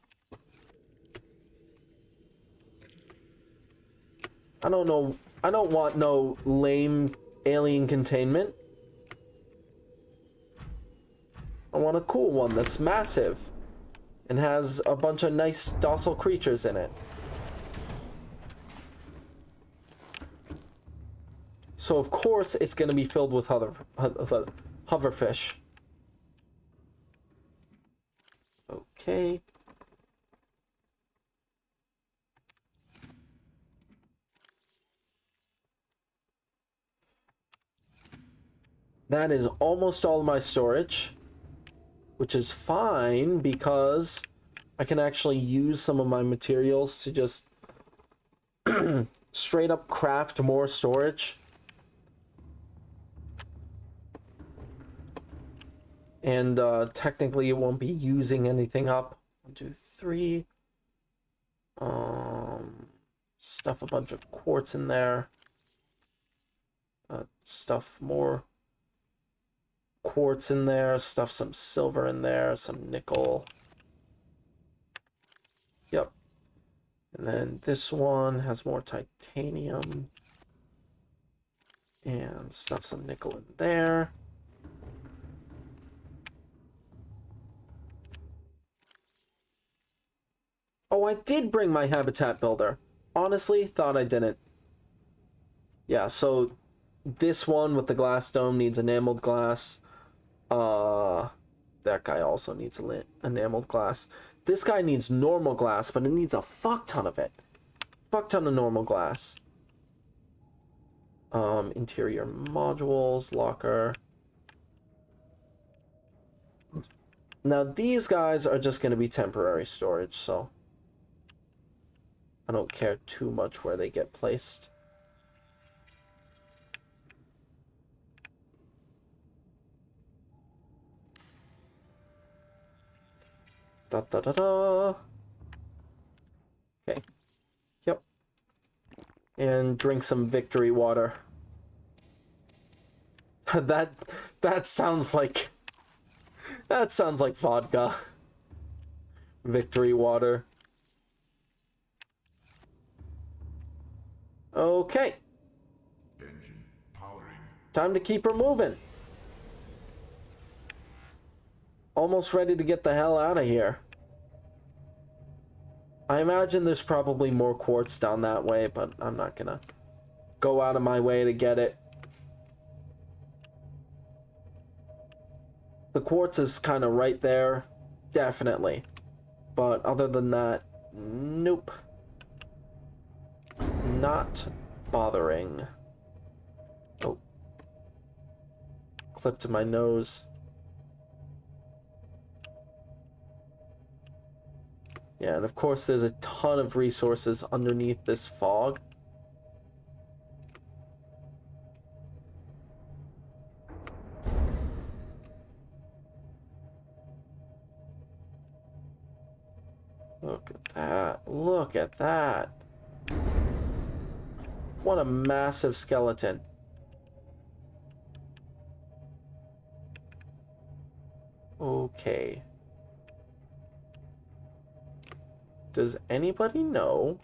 S1: I don't know. I don't want no lame alien containment. I want a cool one that's massive and has a bunch of nice docile creatures in it. So of course it's going to be filled with hoverfish. Okay. That is almost all of my storage, which is fine because I can actually use some of my materials to just straight up craft more storage. And technically it won't be using anything up. 1, 2, 3. Stuff a bunch of quartz in there. Stuff more quartz in there. Stuff some silver in there. Some nickel. Yep. And then this one has more titanium. And stuff some nickel in there. Oh, I did bring my habitat builder. Honestly, thought I didn't. Yeah, so this one with the glass dome needs enameled glass. That guy also needs enameled glass. This guy needs normal glass, but it needs a fuck ton of it. Fuck ton of normal glass. Interior modules, locker. Now these guys are just going to be temporary storage, so I don't care too much where they get placed. Da da da da. Okay. Yep. And drink some victory water. that sounds like vodka. Victory water. Okay.
S4: Engine powering.
S1: Time to keep her moving. Almost ready to get the hell out of here. I imagine there's probably more quartz down that way, but I'm not gonna go out of my way to get it. The quartz is kind of right there, definitely. But other than that, nope. Not bothering. Oh. Clip to my nose. Yeah, and of course there's a ton of resources underneath this fog. Look at that. Look at that. What a massive skeleton. Okay. Does anybody know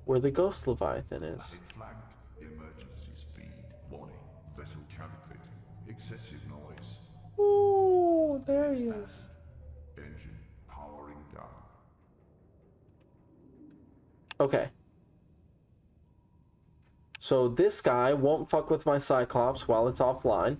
S1: where the Ghost Leviathan is?
S4: Flagged. Emergency speed. Warning. Vessel cavitating. Excessive noise.
S1: Ooh, there he is.
S4: Engine powering down.
S1: Okay. So this guy won't fuck with my Cyclops while it's offline.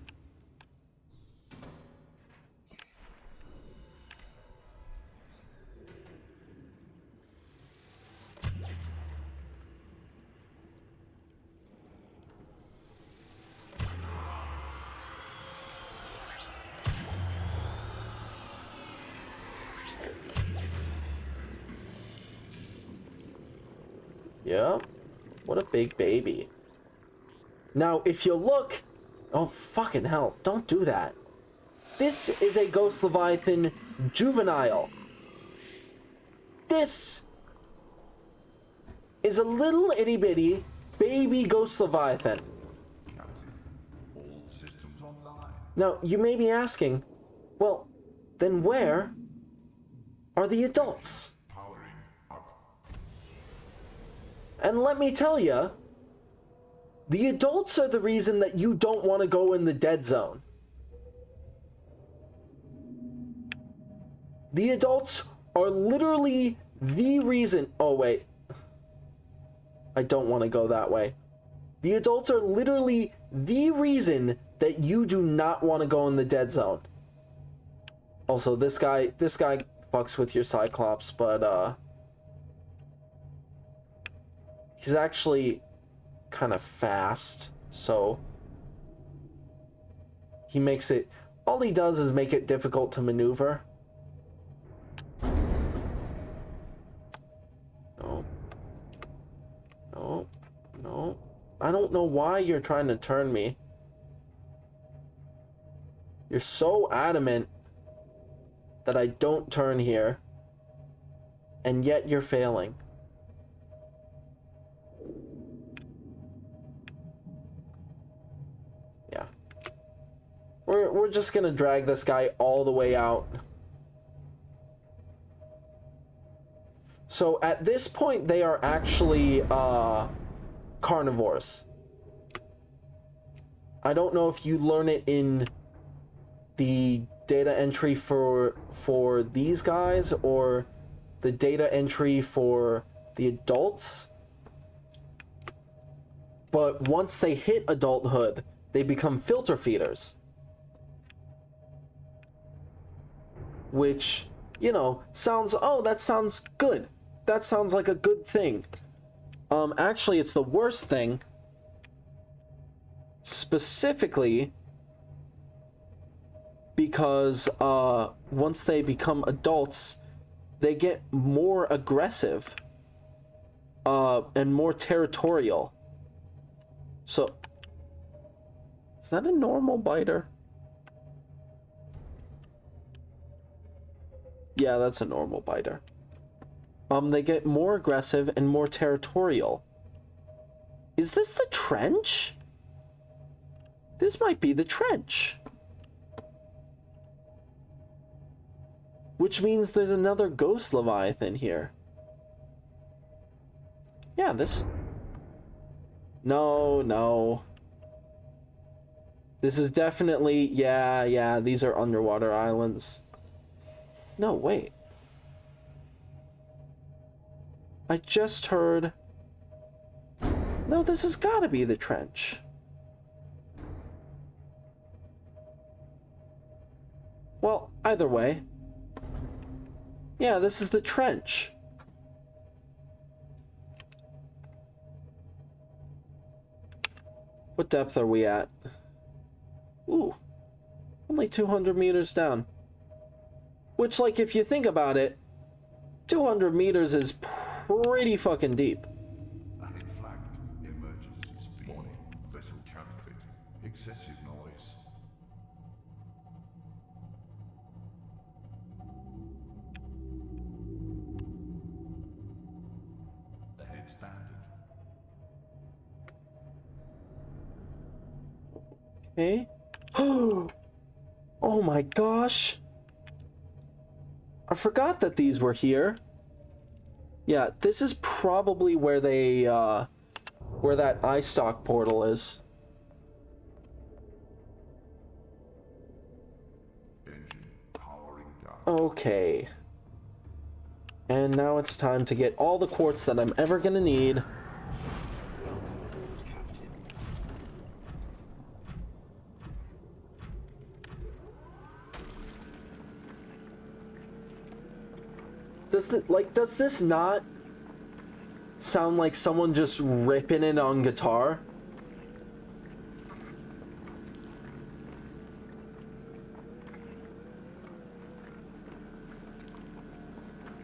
S1: Yeah, what a big baby. Now, if you look... Oh, fucking hell, don't do that. This is a Ghost Leviathan juvenile. This is a little itty-bitty baby Ghost Leviathan.
S4: Captain. All systems online.
S1: Now, you may be asking, well, then where are the adults?
S4: Powering up.
S1: And let me tell you, the adults are the reason that you don't want to go in the dead zone. The adults are literally the reason... Oh, wait. I don't want to go that way. The adults are literally the reason that you do not want to go in the dead zone. Also, this guy fucks with your Cyclops, but, he's actually kind of fast, so he makes it, all he does is make it difficult to maneuver. No. No. No. I don't know why you're trying to turn me. You're so adamant that I don't turn here, and yet you're failing. Yeah. We're just gonna drag this guy all the way out. So at this point, they are actually carnivores. I don't know if you learn it in the data entry for these guys or the data entry for the adults, but once they hit adulthood, they become filter feeders, which, you know, sounds, oh, that sounds good, that sounds like a good thing. Actually, it's the worst thing, specifically because once they become adults, they get more aggressive and more territorial. So, is that a normal biter? Yeah, that's a normal biter. They get more aggressive and more territorial. Is this the trench? This might be the trench. Which means there's another ghost Leviathan here. Yeah, this... No. This is definitely... Yeah, these are underwater islands. No, wait. I just heard... No, this has gotta be the trench. Well, either way... Yeah, this is the trench. What depth are we at? Ooh, only 200 meters down. Which, like, if you think about it, 200 meters is pretty fucking deep.
S4: Ahead flagged. Emergency speed. Warning. Vessel calculated. Excessive noise. Ahead standard.
S1: Okay. Oh my gosh. I forgot that these were here. Yeah, this is probably where they, where that eye stalk portal is.
S4: Engine powering down.
S1: Okay. And now it's time to get all the quartz that I'm ever gonna need. Does this not sound like someone just ripping it on guitar?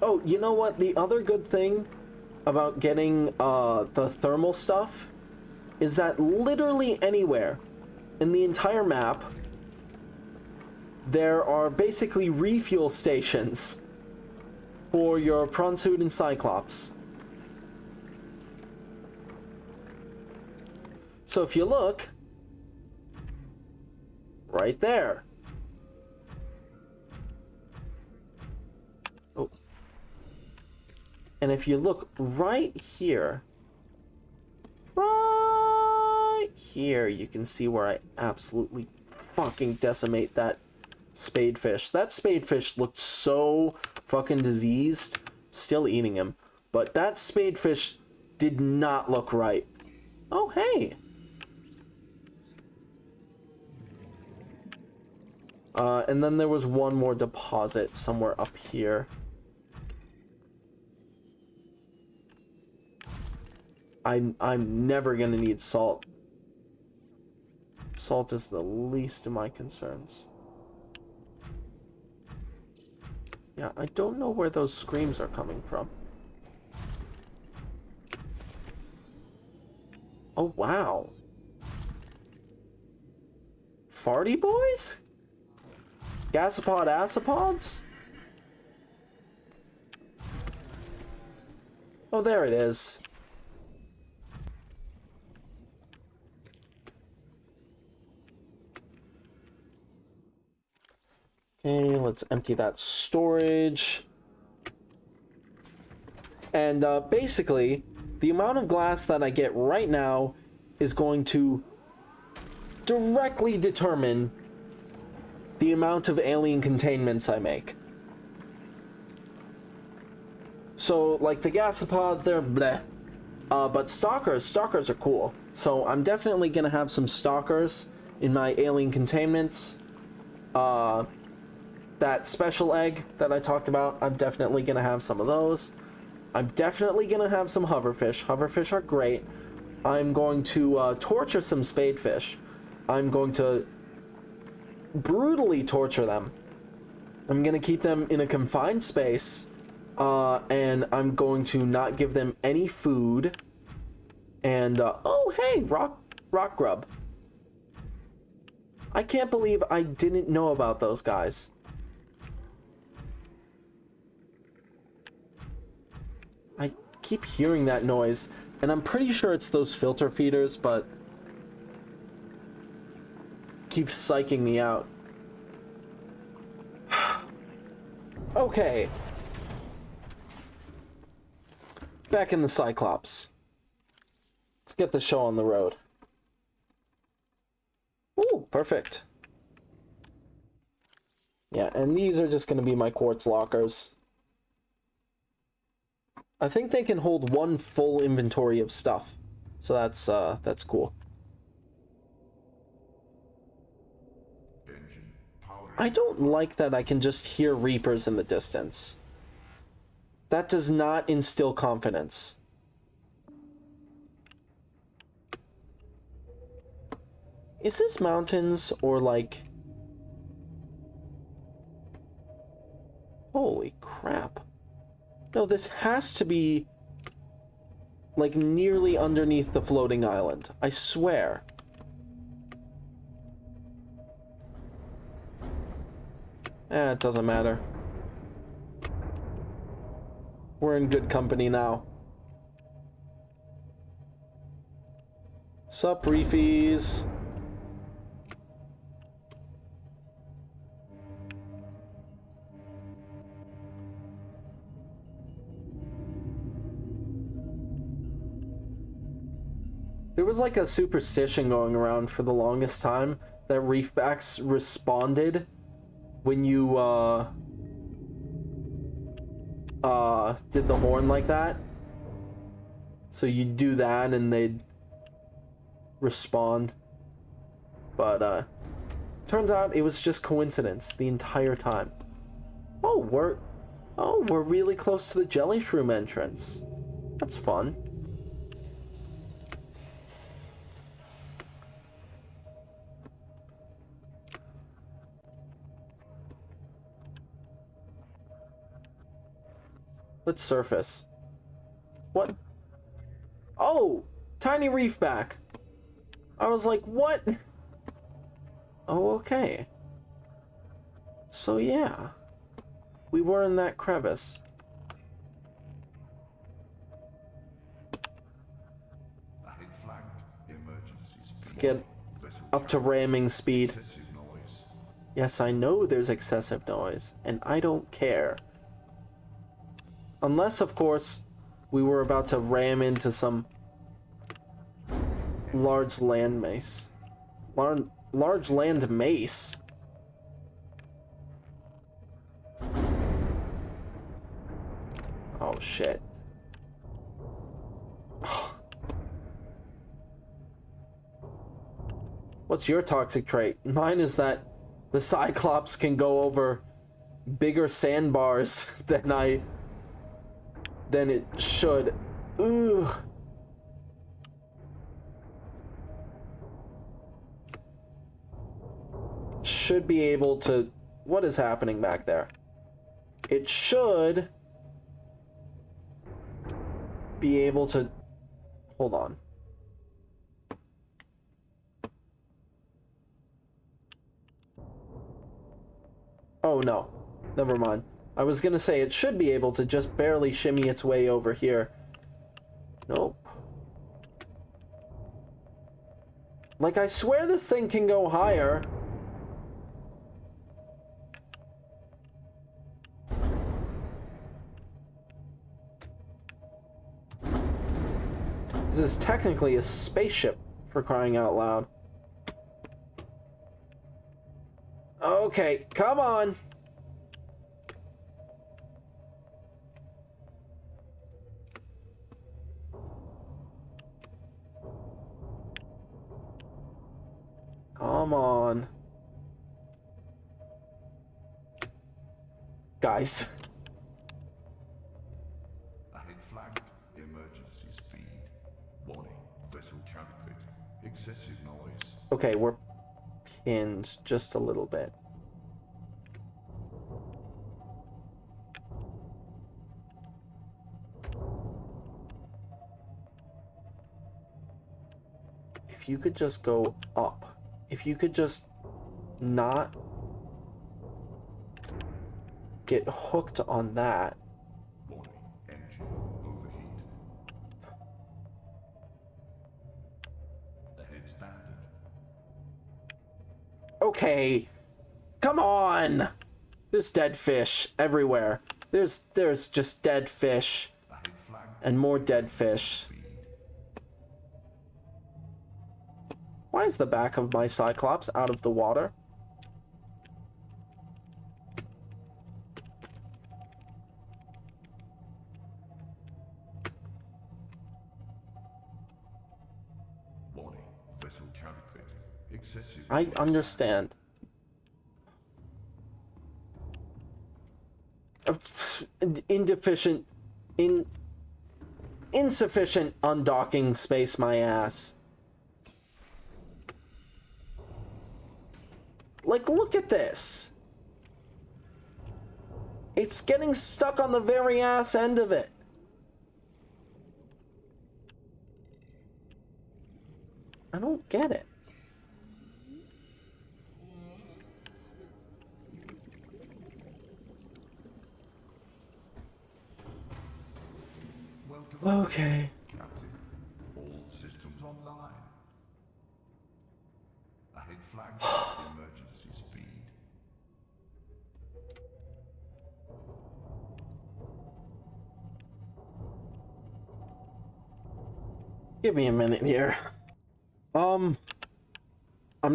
S1: Oh, you know what? The other good thing about getting the thermal stuff is that literally anywhere in the entire map there are basically refuel stations for your prawn suit and Cyclops. So if you look, right there. Oh. And if you look right here, you can see where I absolutely fucking decimate that spadefish. That spadefish looked so fucking diseased. Still eating him. But that spadefish did not look right. Oh, hey. And then there was one more deposit somewhere up here. I'm never gonna need salt. Salt is the least of my concerns. Yeah, I don't know where those screams are coming from. Oh, wow. Farty boys? Gasopod acipods? Oh, there it is. Okay, let's empty that storage. And basically, the amount of glass that I get right now is going to directly determine the amount of alien containments I make. So, like the gasopods, they're bleh. But stalkers are cool. So I'm definitely gonna have some stalkers in my alien containments. That special egg that I talked about, I'm definitely gonna have some of those. I'm definitely gonna have some hoverfish. Hoverfish are great. I'm going to torture some spadefish. I'm going to brutally torture them. I'm gonna keep them in a confined space, and I'm going to not give them any food. And oh hey, rock grub. I can't believe I didn't know about those guys. I keep hearing that noise, and I'm pretty sure it's those filter feeders, but keeps psyching me out. Okay. Back in the Cyclops. Let's get the show on the road. Ooh, perfect. Yeah, and these are just going to be my quartz lockers. I think they can hold one full inventory of stuff. So that's cool. I don't like that I can just hear Reapers in the distance. That does not instill confidence. Is this mountains or like... Holy crap. No, this has to be like nearly underneath the floating island. I swear. It doesn't matter. We're in good company now. Sup, Reefies? There was like a superstition going around for the longest time that reefbacks responded when you did the horn like that. So you do that and they'd respond. But turns out it was just coincidence the entire time. Oh, we're really close to the jelly shroom entrance. That's fun. Let's surface. What? Oh! Tiny reefback! I was like, what? Oh, okay. So yeah. We were in that crevice. Let's get up to ramming speed. Yes, I know there's excessive noise, and I don't care. Unless, of course, we were about to ram into some large land mace. Large land mace? Oh, shit. What's your toxic trait? Mine is that the Cyclops can go over bigger sandbars than it should. Ugh. should be able to... What is happening back there? It should be able to... Hold on. Oh, no. Never mind. I was gonna say it should be able to just barely shimmy its way over here. Nope. Like, I swear this thing can go higher. This is technically a spaceship, for crying out loud. Okay, come on. Come on. Guys.
S4: Ahead flagged. Emergency speed. Warning. Vessel cavitating. Excessive noise.
S1: Okay, we're pinned just a little bit. If you could just go up. If you could just not get hooked on that.
S4: Warning. Engine overheat. Ahead standard.
S1: Okay. Come on. There's dead fish everywhere. There's just dead fish
S4: Ahead flagged.
S1: and more dead fish.
S4: Speed.
S1: Why is the back of my Cyclops out of the water?
S4: Warning. Vessel cavitating. Excessive
S1: I
S4: noise.
S1: understand. Insufficient undocking space, my ass. Like, look at this. It's getting stuck on the very ass end of it. I don't get it.
S4: Welcome.
S1: Okay.
S4: Captain. All systems online. Ahead flagged. Emergency speed.
S1: Give me a minute here. I'm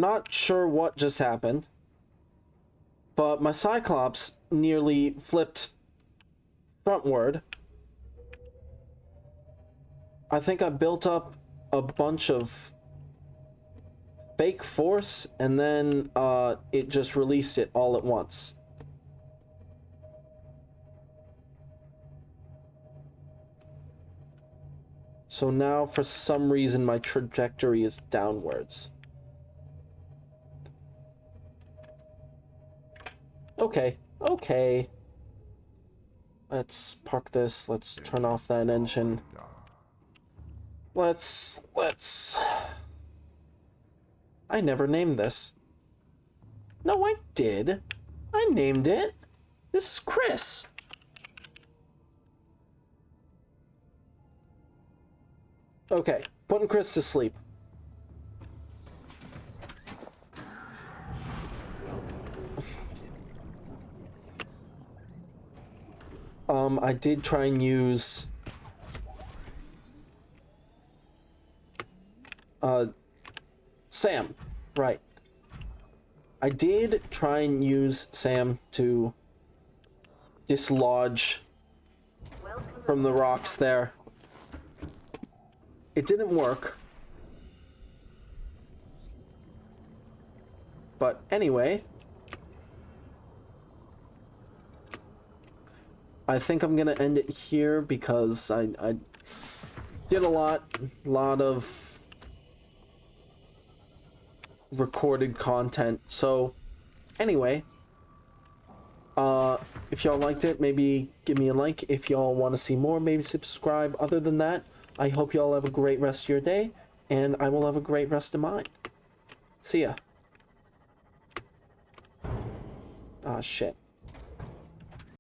S1: not sure what just happened, but my Cyclops nearly flipped frontward. I think I built up a bunch of fake force, and then it just released it all at once. So now, for some reason, my trajectory is downwards. Okay, okay. Let's park this. Let's turn off that engine. Let's... I never named this. No, I did. I named it. This is Chris. Okay, putting Chris to sleep. I did try and use Sam, right. I did try and use Sam to dislodge from the rocks there. It didn't work. But anyway, I think I'm gonna end it here because I did a lot of recorded content. So Anyway, if y'all liked it, maybe give me a like. If y'all want to see more, maybe subscribe. Other than that, I hope y'all have a great rest of your day, and I will have a great rest of mine. See ya. Ah, shit.